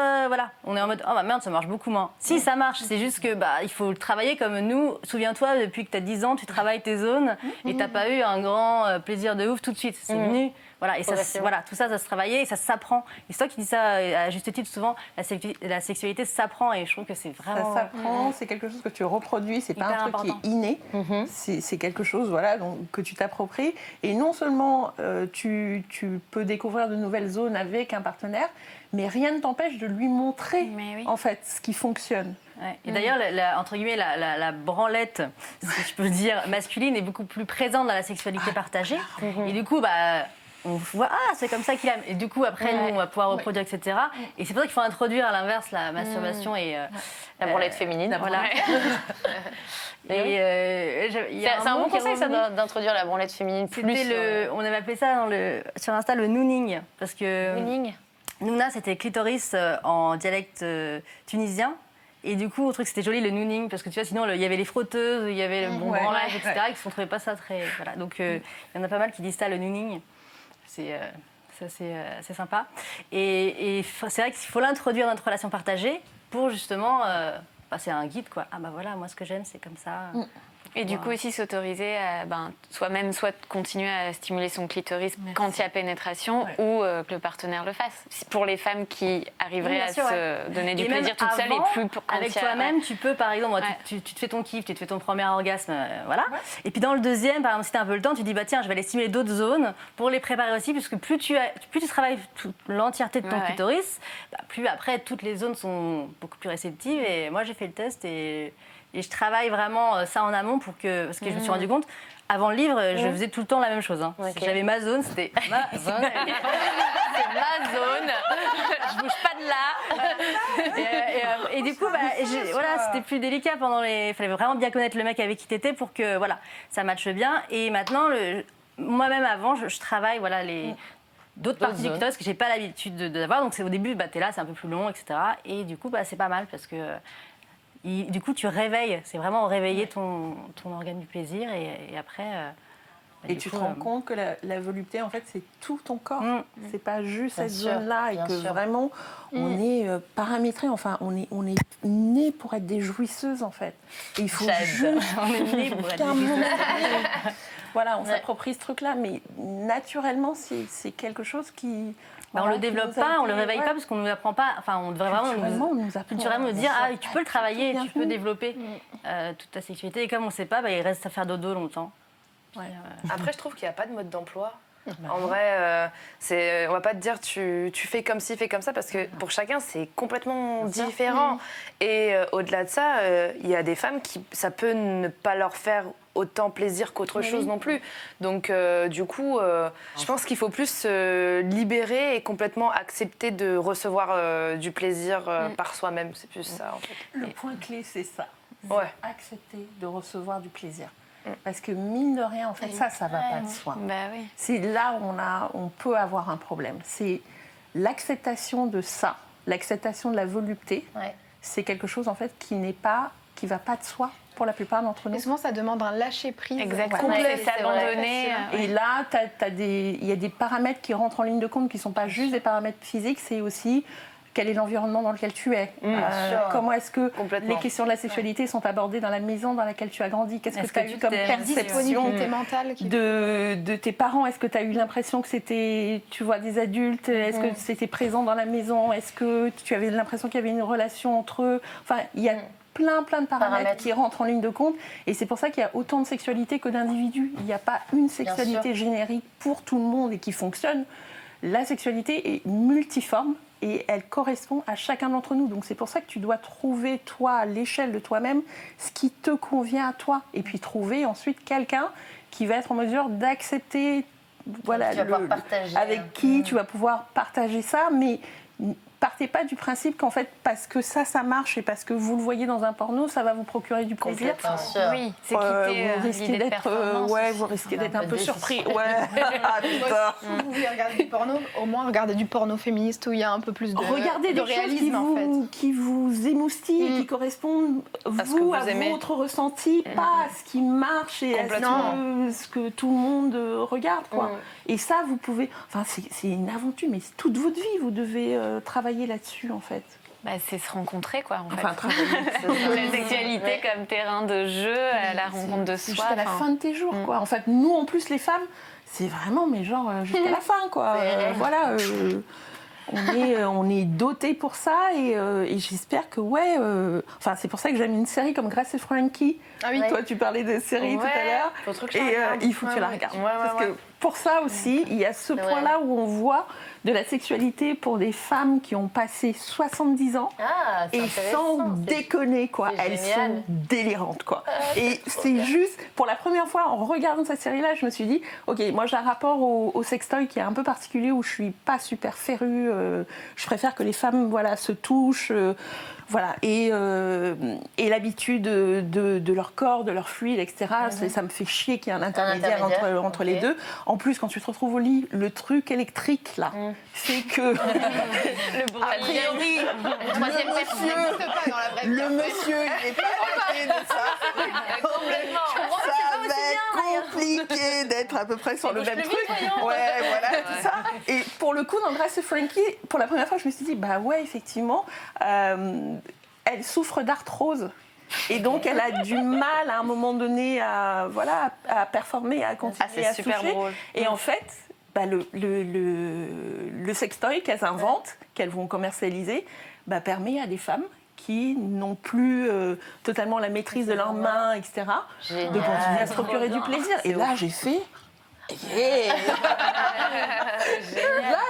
On est en mode, merde, ça marche beaucoup moins. Si, ça marche, c'est juste que il faut le travailler comme nous. Souviens-toi, depuis que tu as 10 ans, tu travailles tes zones et tu n'as pas eu un grand plaisir de ouf tout de suite. C'est venu. Voilà, et tout ça se travaillait et ça s'apprend. Et c'est toi qui dis ça à juste titre souvent, la sexualité s'apprend et je trouve que c'est vraiment... Ça s'apprend, c'est quelque chose que tu reproduis, c'est pas un truc qui est inné, c'est quelque chose que tu t'appropries. Et non seulement tu peux découvrir de nouvelles zones avec un partenaire, mais rien ne t'empêche de lui montrer en fait ce qui fonctionne. Ouais. Et d'ailleurs, entre guillemets, la branlette, si je peux dire, masculine est beaucoup plus présente dans la sexualité partagée. Et du coup, on voit, c'est comme ça qu'il aime. Et du coup, après, nous, on va pouvoir reproduire, etc. Et c'est pour ça qu'il faut introduire à l'inverse la masturbation et... la branlette féminine. Voilà. C'est un bon conseil, ça, d'introduire la branlette féminine plus. On avait appelé ça sur Insta le nooning. Parce que... Nooning. Nouna, c'était clitoris en dialecte tunisien. Et du coup, au truc, c'était joli le nooning, parce que tu vois, sinon, il y avait les frotteuses, il y avait le branlage, etc., qui ne trouvaient pas ça très... Voilà. Donc, il y en a pas mal qui disent ça, le nooning. C'est sympa. Et c'est vrai qu'il faut l'introduire dans notre relation partagée pour justement passer à un guide, quoi. Moi, ce que j'aime, c'est comme ça. Et du coup aussi s'autoriser à soit continuer à stimuler son clitoris quand il y a pénétration ou que le partenaire le fasse. Pour les femmes qui arriveraient à se donner du plaisir toutes seules et plus quand avec toi-même, tu peux par exemple, tu te fais ton kiff, tu te fais ton premier orgasme, voilà. Et puis dans le deuxième, par exemple, si tu as un peu le temps, tu dis tiens, je vais aller stimuler d'autres zones pour les préparer aussi, parce que plus tu travailles l'entièreté de ton clitoris, plus après toutes les zones sont beaucoup plus réceptives. Et moi j'ai fait le test et je travaille vraiment ça en amont parce que je me suis rendu compte, avant le livre, je faisais tout le temps la même chose. J'avais ma zone, c'était ma zone. C'est ma zone, je bouge pas de là. Et du coup, c'était plus délicat il fallait vraiment bien connaître le mec avec qui t'étais pour que ça matche bien. Et maintenant, moi-même avant, je travaille d'autres parties du clitoris que j'ai pas l'habitude d'avoir. Donc au début, t'es là, c'est un peu plus long, etc. Et du coup, c'est pas mal parce que... du coup, tu réveilles, c'est vraiment réveiller ton organe du plaisir et après... et tu te rends compte que la volupté, en fait, c'est tout ton corps. C'est pas juste cette zone-là et que vraiment, on est paramétré, enfin, on est né pour être des jouisseuses, en fait. Et il faut juste... on est né pour être des jouisseuses. voilà, on s'approprie ce truc-là, mais naturellement, c'est quelque chose qui... On le développe pas, on le réveille pas parce qu'on nous apprend pas. Enfin, on devrait vraiment nous dire tu peux le travailler, tu peux développer toute ta sexualité. Et comme on sait pas, il reste à faire dodo longtemps. Après, je trouve qu'il n'y a pas de mode d'emploi. En vrai, on va pas te dire tu fais comme ci, fais comme ça, parce que pour chacun, c'est complètement différent. Et au-delà de ça, il y a des femmes qui, ça peut ne pas leur faire autant plaisir qu'autre chose non plus. Donc, du coup, je pense qu'il faut plus se libérer et complètement accepter de recevoir du plaisir par soi-même. C'est plus ça, en fait. Le point clé, c'est ça. Ouais. Accepter de recevoir du plaisir. Parce que mine de rien, en fait, ça va pas de soi. C'est là où on peut avoir un problème. C'est l'acceptation de ça, l'acceptation de la volupté. C'est quelque chose, en fait, qui va pas de soi pour la plupart d'entre nous. Et souvent, ça demande un lâcher-prise. Exactement, c'est s'abandonner. Et là, il y a des paramètres qui rentrent en ligne de compte qui ne sont pas juste des paramètres physiques, c'est aussi quel est l'environnement dans lequel tu es. Comment est-ce que les questions de la sexualité sont abordées dans la maison dans laquelle tu as grandi. Qu'est-ce que tu as eu comme perception de tes parents? Est-ce que tu as eu l'impression que c'était, tu vois, des adultes? Est-ce que c'était présent dans la maison? Est-ce que tu avais l'impression qu'il y avait une relation entre eux? Enfin, il y a plein de paramètres qui rentrent en ligne de compte. Et c'est pour ça qu'il y a autant de sexualité que d'individus. Il n'y a pas une sexualité générique pour tout le monde et qui fonctionne. La sexualité est multiforme et elle correspond à chacun d'entre nous. Donc c'est pour ça que tu dois trouver, toi, à l'échelle de toi-même, ce qui te convient à toi. Et puis trouver ensuite quelqu'un qui va être en mesure d'accepter, voilà, avec qui tu vas pouvoir partager ça. Mais partez pas du principe qu'en fait, parce que ça marche et parce que vous le voyez dans un porno, ça va vous procurer du plaisir. Oui, c'est quitter vous risquez d'être, vous risquez d'être un peu surpris. Vous voulez regarder du porno, au moins regardez du porno féministe où il y a un peu plus de regardez des réalisme, choses qui vous émoustillent et qui correspondent à votre ressenti, pas à ce qui marche et à ce que tout le monde regarde, quoi. Et ça, vous pouvez... Enfin, c'est une aventure, mais toute votre vie, vous devez travailler là-dessus, en fait. C'est se rencontrer, quoi, en fait. Travailler. La sexualité comme terrain de jeu, à la rencontre de soi. Jusqu'à la fin de tes jours, quoi. En fait, nous, en plus, les femmes, c'est vraiment, mais genre, jusqu'à la fin, quoi. Voilà... on est dotés pour ça et j'espère que enfin c'est pour ça que j'aime une série comme Grace et Frankie. Toi tu parlais de série tout à l'heure et il faut que tu la regardes parce que pour ça aussi il y a ce point-là où on voit de la sexualité pour des femmes qui ont passé 70 ans et sans déconner, quoi. Elles sont délirantes, quoi. Et c'est juste, pour la première fois en regardant cette série-là, je me suis dit, ok, moi j'ai un rapport au sextoy qui est un peu particulier où je suis pas super férue. Je préfère que les femmes, voilà, se touchent. Voilà, et l'habitude de leur corps, de leur fluide, etc. Ça me fait chier qu'il y ait un intermédiaire entre les deux. En plus, quand tu te retrouves au lit, le truc électrique, là, fait que... a priori, le monsieur, il n'est pas doté de ça. Complètement. Ça va être compliqué d'être à peu près sur le même truc. Tout ça. Et pour le coup, dans Grace et Frankie, pour la première fois, je me suis dit, effectivement... elle souffre d'arthrose et donc elle a du mal à un moment donné à performer, à continuer à super toucher. Drôle. Et en fait, le sextoy qu'elles inventent, qu'elles vont commercialiser, permet à des femmes qui n'ont plus totalement la maîtrise de leurs mains, etc., de continuer à se procurer du plaisir. Et là, j'ai fait... Là,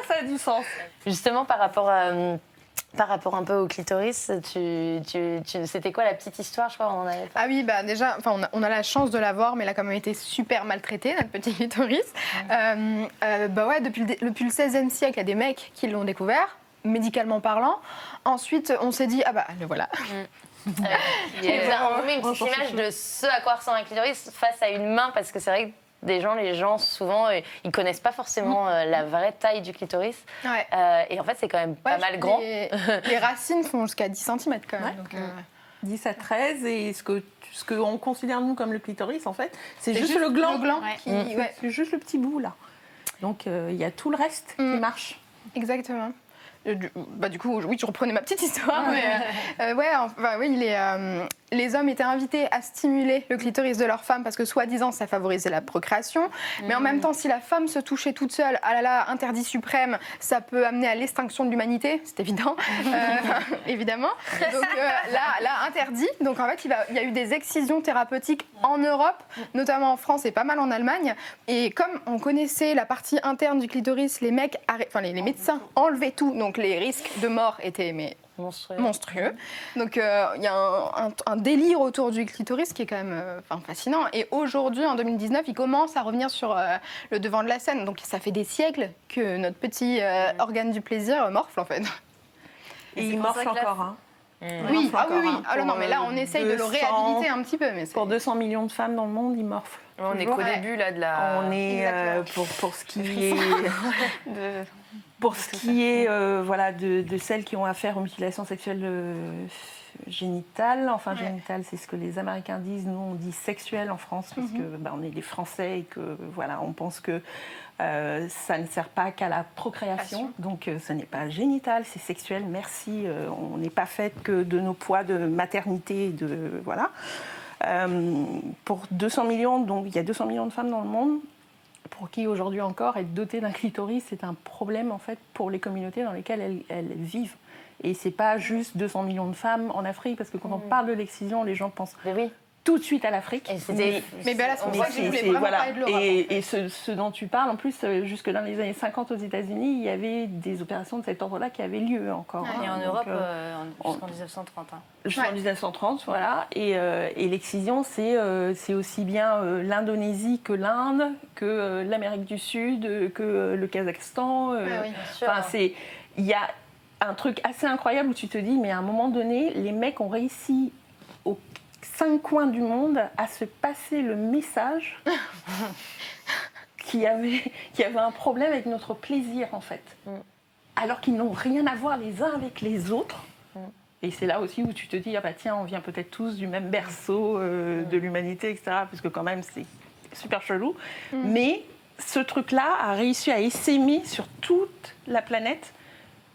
ça a du sens. Justement, par rapport un peu au clitoris, c'était quoi la petite histoire, je crois, on en avait pas. Ah oui, déjà, on a la chance de l'avoir, mais elle a quand même été super maltraitée, notre petit clitoris. Depuis le XVIe siècle, il y a des mecs qui l'ont découvert, médicalement parlant. Ensuite, on s'est dit, le voilà. Vous avez une petite image de ce à quoi ressemble un clitoris face à une main, parce que c'est vrai que les gens, souvent, ils connaissent pas forcément la vraie taille du clitoris. Et en fait, c'est quand même pas mal grand. Les racines font jusqu'à 10 cm quand même. Donc, 10 à 13. Et ce qu'on considère, nous, comme le clitoris, en fait, c'est juste le gland. C'est juste le petit bout, là. Donc, il y a tout le reste qui marche. Exactement. du coup, oui, je reprenais ma petite histoire. Mais, les hommes étaient invités à stimuler le clitoris de leur femme parce que, soi-disant, ça favorisait la procréation. Mais en même temps, si la femme se touchait toute seule, ah là là, interdit suprême, ça peut amener à l'extinction de l'humanité, c'est évident, évidemment. Donc là, interdit. Donc en fait, il y a eu des excisions thérapeutiques en Europe, notamment en France et pas mal en Allemagne. Et comme on connaissait la partie interne du clitoris, les médecins enlevaient tout. Donc les risques de mort étaient monstrueux. Donc il y a un délire autour du clitoris qui est quand même fascinant. Et aujourd'hui, en 2019, il commence à revenir sur le devant de la scène. Donc ça fait des siècles que notre petit organe du plaisir morfle en fait. Et il morfle encore, hein. Oui, alors non, mais là on essaye de le réhabiliter un petit peu. Mais pour 200 millions de femmes dans le monde, il morfle. On est qu'au début là de la. On est pour ce qui est pour ce qui est de celles qui ont affaire aux mutilations sexuelles génitales. Enfin génitales, c'est ce que les Américains disent. Nous on dit sexuelles en France parce que on est des Français et que on pense que ça ne sert pas qu'à la procréation. Donc ce n'est pas génital, c'est sexuel. Merci. On n'est pas fait que de nos poids de maternité, pour 200 millions, donc il y a 200 millions de femmes dans le monde, pour qui aujourd'hui encore être dotée d'un clitoris, c'est un problème en fait pour les communautés dans lesquelles elles vivent. Et c'est pas juste 200 millions de femmes en Afrique, parce que quand on parle de l'excision, les gens pensent tout de suite à l'Afrique. Mais là, c'est pour ça que je voulais vraiment parler de l'Europe. Et ce dont tu parles, en plus, jusque dans les années 50 aux États-Unis, il y avait des opérations de cet ordre-là qui avaient lieu encore. Et en Europe, jusqu'en 1930. Jusqu'en 1930, voilà. Et l'excision, c'est aussi bien l'Indonésie que l'Inde, que l'Amérique du Sud, que le Kazakhstan. Il y a un truc assez incroyable où tu te dis, mais à un moment donné, les mecs ont réussi aux 5 coins du monde à se passer le message qu'il y avait un problème avec notre plaisir, en fait. Alors qu'ils n'ont rien à voir les uns avec les autres. Et c'est là aussi où tu te dis, tiens, on vient peut-être tous du même berceau de l'humanité, etc. Parce que quand même, c'est super chelou. Mais ce truc-là a réussi à essaimer sur toute la planète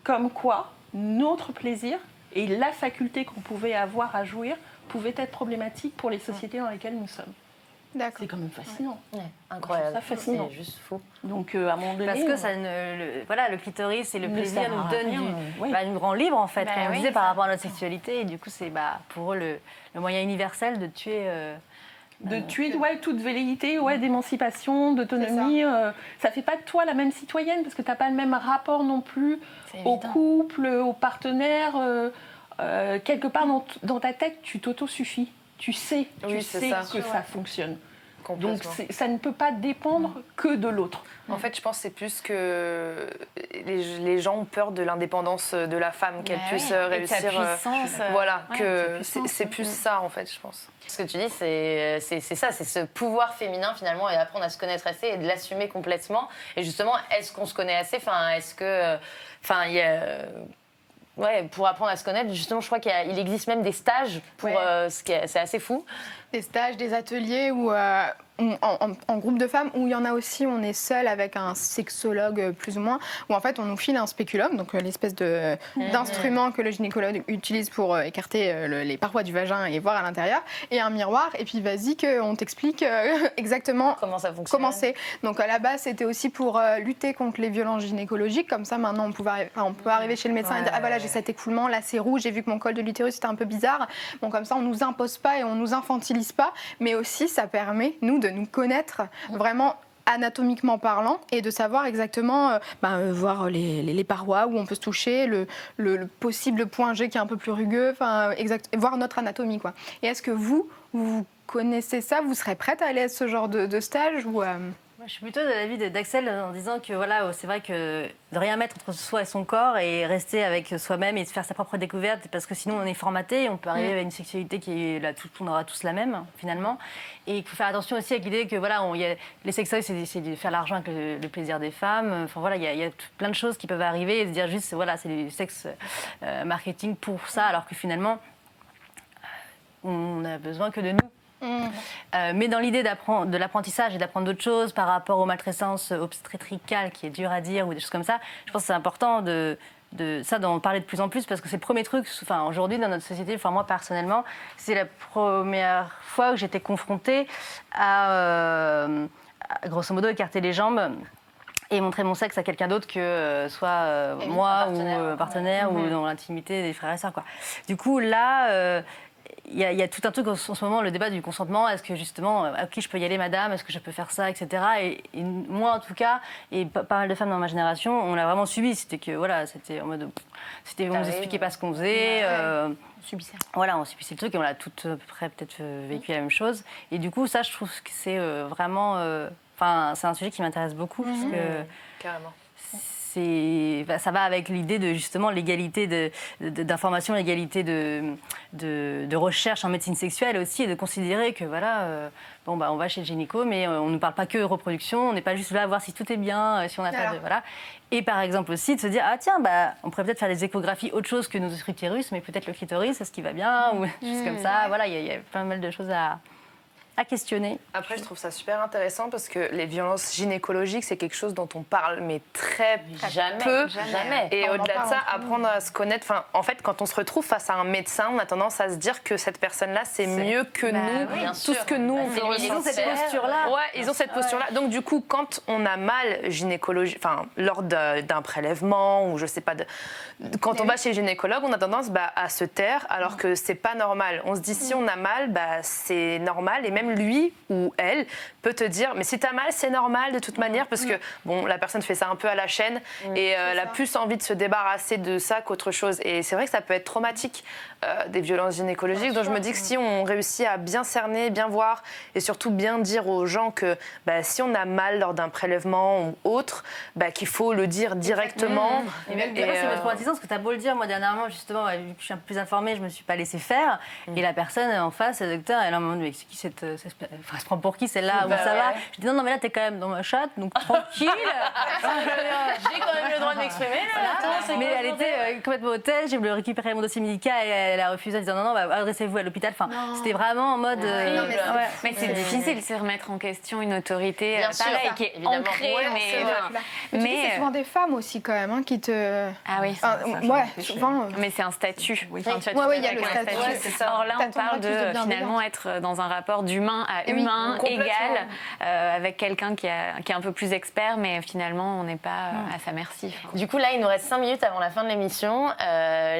comme quoi notre plaisir et la faculté qu'on pouvait avoir à jouir pouvaient être problématiques pour les sociétés dans lesquelles nous sommes. D'accord. C'est quand même fascinant. Incroyable. C'est fascinant. C'est juste fou. Donc, à un moment donné... Parce que le clitoris et le plaisir nous donnent nous rend libre, en fait, comme on disait, par rapport à notre sexualité. Et du coup, c'est pour eux le moyen universel de tuer... toute velléité, d'émancipation, d'autonomie. Ça fait pas de toi la même citoyenne, parce que tu n'as pas le même rapport non plus au couple, au partenaire. Quelque part dans ta tête, tu t'autosuffis. Tu sais que ça fonctionne. Donc ça ne peut pas dépendre que de l'autre. En fait, je pense que c'est plus que les gens ont peur de l'indépendance de la femme, qu'elle puisse réussir. Et sa puissance, c'est plus ça, en fait, je pense. Ce que tu dis, c'est ça, c'est ce pouvoir féminin finalement, et apprendre à se connaître assez et de l'assumer complètement. Et justement, est-ce qu'on se connaît assez ? Il y a... pour apprendre à se connaître, justement, je crois qu'il existe même des stages pour c'est assez fou. Des stages, des ateliers où, en groupe de femmes, où il y en a aussi, on est seul avec un sexologue plus ou moins, où en fait on nous file un spéculum, donc l'espèce d'instrument que le gynécologue utilise pour écarter les parois du vagin et voir à l'intérieur, et un miroir, et puis vas-y qu'on t'explique exactement comment ça fonctionne. Comment c'est. Donc à la base c'était aussi pour lutter contre les violences gynécologiques, comme ça maintenant on peut arriver chez le médecin et dire voilà, j'ai cet écoulement, là c'est rouge, j'ai vu que mon col de l'utérus était un peu bizarre. Bon, comme ça on nous impose pas et on nous infantilise pas, mais aussi ça permet nous de nous connaître vraiment anatomiquement parlant et de savoir exactement voir les parois où on peut se toucher, le possible point G qui est un peu plus rugueux, voir notre anatomie quoi. Et est-ce que vous connaissez ça, vous serez prête à aller à ce genre de stage ou Je suis plutôt de l'avis d'Axel en disant que c'est vrai que de rien mettre entre soi et son corps et rester avec soi-même et de faire sa propre découverte, parce que sinon on est formaté et on peut arriver à une sexualité qui est là, on aura tous la même finalement. Et il faut faire attention aussi avec l'idée que les sextoys c'est de faire l'argent avec le plaisir des femmes. Il y a plein de choses qui peuvent arriver et se dire juste c'est du sexe marketing pour ça, alors que finalement on n'a besoin que de nous. Mais dans l'idée de l'apprentissage et d'apprendre d'autres choses par rapport aux maltraitances obstétricales, qui est dur à dire, ou des choses comme ça, je pense que c'est important de ça, d'en parler de plus en plus, parce que c'est le premier truc, enfin, aujourd'hui, dans notre société, enfin, moi, personnellement, c'est la première fois que j'étais confrontée à grosso modo, écarter les jambes et montrer mon sexe à quelqu'un d'autre que soit moi ou un partenaire ou dans l'intimité des frères et sœurs, quoi. Du coup, là, il y a tout un truc en ce moment, le débat du consentement. Est-ce que justement, ok, je peux y aller, madame, est-ce que je peux faire ça, etc. Et moi, en tout cas, et pas mal de femmes dans ma génération, on l'a vraiment subi. C'était que, voilà, c'était en mode. On nous expliquait pas ce qu'on faisait. On subissait. Voilà, on subissait le truc et on l'a toutes à peu près peut-être vécu la même chose. Et du coup, ça, je trouve que c'est vraiment. Enfin, c'est un sujet qui m'intéresse beaucoup parce que. Carrément. Ça va avec l'idée de justement l'égalité d'information, l'égalité de recherche en médecine sexuelle aussi, et de considérer que voilà, on va chez le gynéco, mais on ne parle pas que reproduction, on n'est pas juste là à voir si tout est bien, si on n'a pas de voilà. Et par exemple aussi de se dire tiens, on pourrait peut-être faire des échographies autre chose que nos utérus, mais peut-être le clitoris, est-ce qu'il va bien ou juste comme ça. Voilà, il y a pas mal de choses à questionner. Après, je trouve ça super intéressant parce que les violences gynécologiques, c'est quelque chose dont on parle, mais très peu. Jamais. Et au-delà de ça, apprendre à se connaître. Enfin, en fait, quand on se retrouve face à un médecin, on a tendance à se dire que cette personne-là, c'est mieux que nous. Tout ce que nous, on peut Ils ont cette posture-là. Ouais, ils ont cette posture-là. Donc, du coup, quand on a mal lors d'un prélèvement ou je sais pas, quand on va chez le gynécologue, on a tendance à se taire alors que c'est pas normal. On se dit si on a mal, c'est normal, et même lui ou elle peut te dire mais si t'as mal c'est normal de toute manière parce que la personne fait ça un peu à la chaîne et elle a plus envie de se débarrasser de ça qu'autre chose, et c'est vrai que ça peut être traumatique des violences gynécologiques. Donc je me dis que si on réussit à bien cerner, bien voir et surtout bien dire aux gens que si on a mal lors d'un prélèvement ou autre, qu'il faut le dire directement. Et même c'est traumatisant parce que t'as beau le dire. Moi dernièrement justement, vu que je suis un peu plus informée, je me suis pas laissée faire et la personne en face, le docteur, elle a un moment mais c'est qui cette elle se prend pour qui celle-là, ça va. Je dis non mais là t'es quand même dans ma chatte, donc tranquille. J'ai quand même le droit de m'exprimer là. Mais elle était complètement hôtesse, j'ai voulu récupérer mon dossier médical et elle a refusé en disant non, adressez-vous à l'hôpital. Enfin, c'était vraiment en mode. Mais c'est difficile de se remettre en question une autorité pareille qui est évidemment. ancrée. Mais c'est souvent des femmes aussi quand même qui te. Ah oui. Souvent. Mais c'est un statut. Oui, il y a le statut. Or là, on parle de finalement être dans un rapport d'humain à humain égal avec quelqu'un qui est un peu plus expert, mais finalement, on n'est pas à sa merci. Du coup, là, il nous reste 5 minutes avant la fin de l'émission.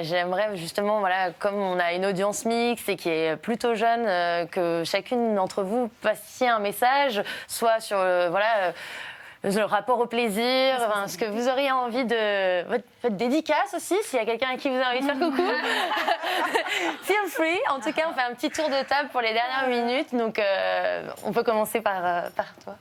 J'aimerais justement, comme on a une audience mixte et qui est plutôt jeune, que chacune d'entre vous passiez un message, soit sur le rapport au plaisir, ce que vous auriez envie de... Votre dédicace aussi, s'il y a quelqu'un à qui vous avez envie de faire coucou. Feel free. En tout cas, on fait un petit tour de table pour les dernières minutes. Donc, on peut commencer par toi.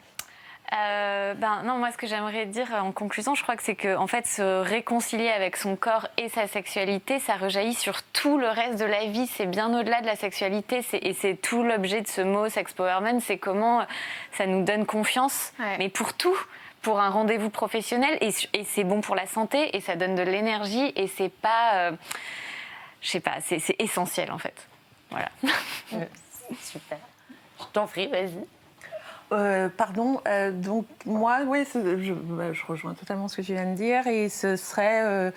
Non, moi ce que j'aimerais dire en conclusion, je crois que c'est que en fait se réconcilier avec son corps et sa sexualité, ça rejaillit sur tout le reste de la vie. C'est bien au-delà de la sexualité, et c'est tout l'objet de ce mot sex empowerment, c'est comment ça nous donne confiance, mais pour tout, pour un rendez-vous professionnel, et c'est bon pour la santé et ça donne de l'énergie, et c'est pas je sais pas, c'est essentiel en fait. Voilà. Super. Je t'en prie, vas-y. Donc moi, je rejoins totalement ce que tu viens de dire, et ce serait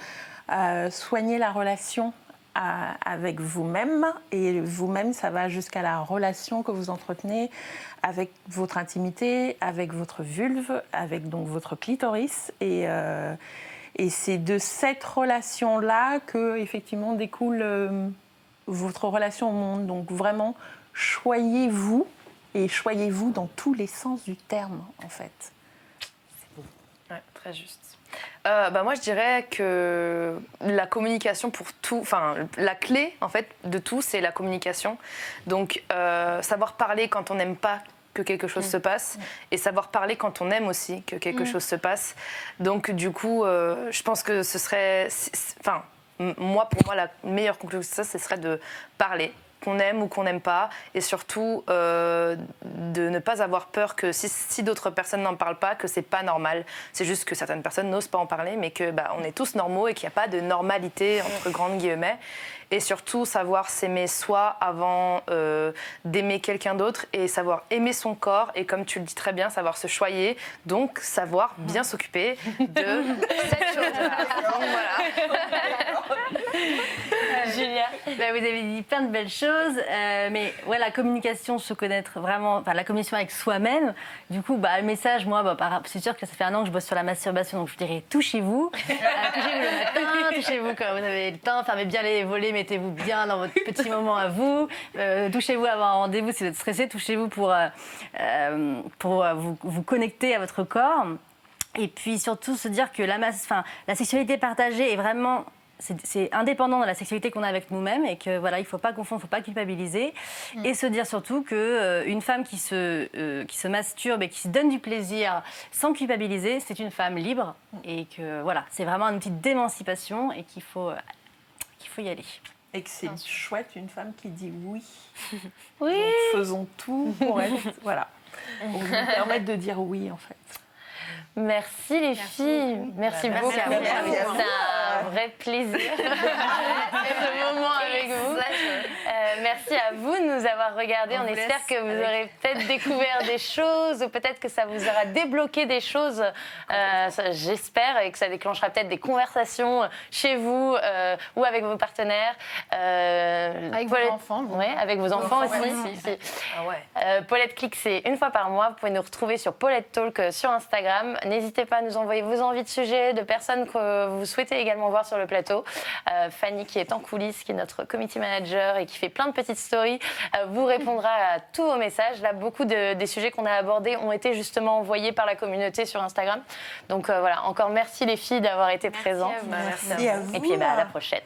soigner la relation avec vous-même, et vous-même, ça va jusqu'à la relation que vous entretenez avec votre intimité, avec votre vulve, avec donc votre clitoris, et c'est de cette relation-là que effectivement découle votre relation au monde. Donc vraiment, choyez-vous. Et choyez-vous dans tous les sens du terme, en fait. C'est beau. Ouais, très juste. Moi, je dirais que la communication pour tout, la clé, en fait, de tout, c'est la communication. Donc, savoir parler quand on n'aime pas que quelque chose se passe, et savoir parler quand on aime aussi que quelque chose se passe. Donc, du coup, je pense que ce serait... pour moi, la meilleure conclusion de ça, ce serait de parler. qu'on aime ou qu'on n'aime pas, et surtout de ne pas avoir peur que si d'autres personnes n'en parlent pas, que c'est pas normal. C'est juste que certaines personnes n'osent pas en parler, mais que on est tous normaux et qu'il n'y a pas de normalité entre grandes guillemets. Et surtout savoir s'aimer soi avant d'aimer quelqu'un d'autre, et savoir aimer son corps, et comme tu le dis très bien, savoir se choyer, donc savoir bien s'occuper de cette chose-là. Julia, vous avez dit plein de belles choses, mais la communication, se connaître vraiment, la communication avec soi-même. Du coup, le message, moi, c'est sûr que ça fait 1 an que je bosse sur la masturbation, donc je dirais touchez-vous. Touchez-vous le matin, touchez-vous quand vous avez le temps, fermez bien les volets, mettez-vous bien dans votre petit moment à vous. Touchez-vous avant un rendez-vous si vous êtes stressé, touchez-vous pour vous connecter à votre corps. Et puis surtout se dire que la sexualité partagée est vraiment... C'est indépendant de la sexualité qu'on a avec nous-mêmes, et que il faut pas confondre, il faut pas culpabiliser, et se dire surtout que une femme qui se masturbe et qui se donne du plaisir sans culpabiliser, c'est une femme libre, et que c'est vraiment un outil d'émancipation, et qu'il faut y aller. Et que c'est chouette une femme qui dit oui. Oui. Donc faisons tout pour être pour nous permettre de dire oui en fait. Merci les filles. Merci beaucoup. C'est un vrai plaisir ce moment avec vous. Merci à vous de nous avoir regardés. On espère que vous aurez peut-être découvert des choses, ou peut-être que ça vous aura débloqué des choses. J'espère, et que ça déclenchera peut-être des conversations chez vous ou avec vos partenaires. Avec vos enfants. Oui, avec vos enfants aussi. Paulette Click, c'est 1 fois par mois. Vous pouvez nous retrouver sur Paulette Talk sur Instagram. N'hésitez pas à nous envoyer vos envies de sujets, de personnes que vous souhaitez également voir sur le plateau. Fanny, qui est en coulisses, qui est notre community manager et qui fait plein de petites stories, vous répondra à tous vos messages. Là, beaucoup des sujets qu'on a abordés ont été justement envoyés par la communauté sur Instagram. Donc encore merci les filles d'avoir été présentes. Merci à vous. Et puis à la prochaine.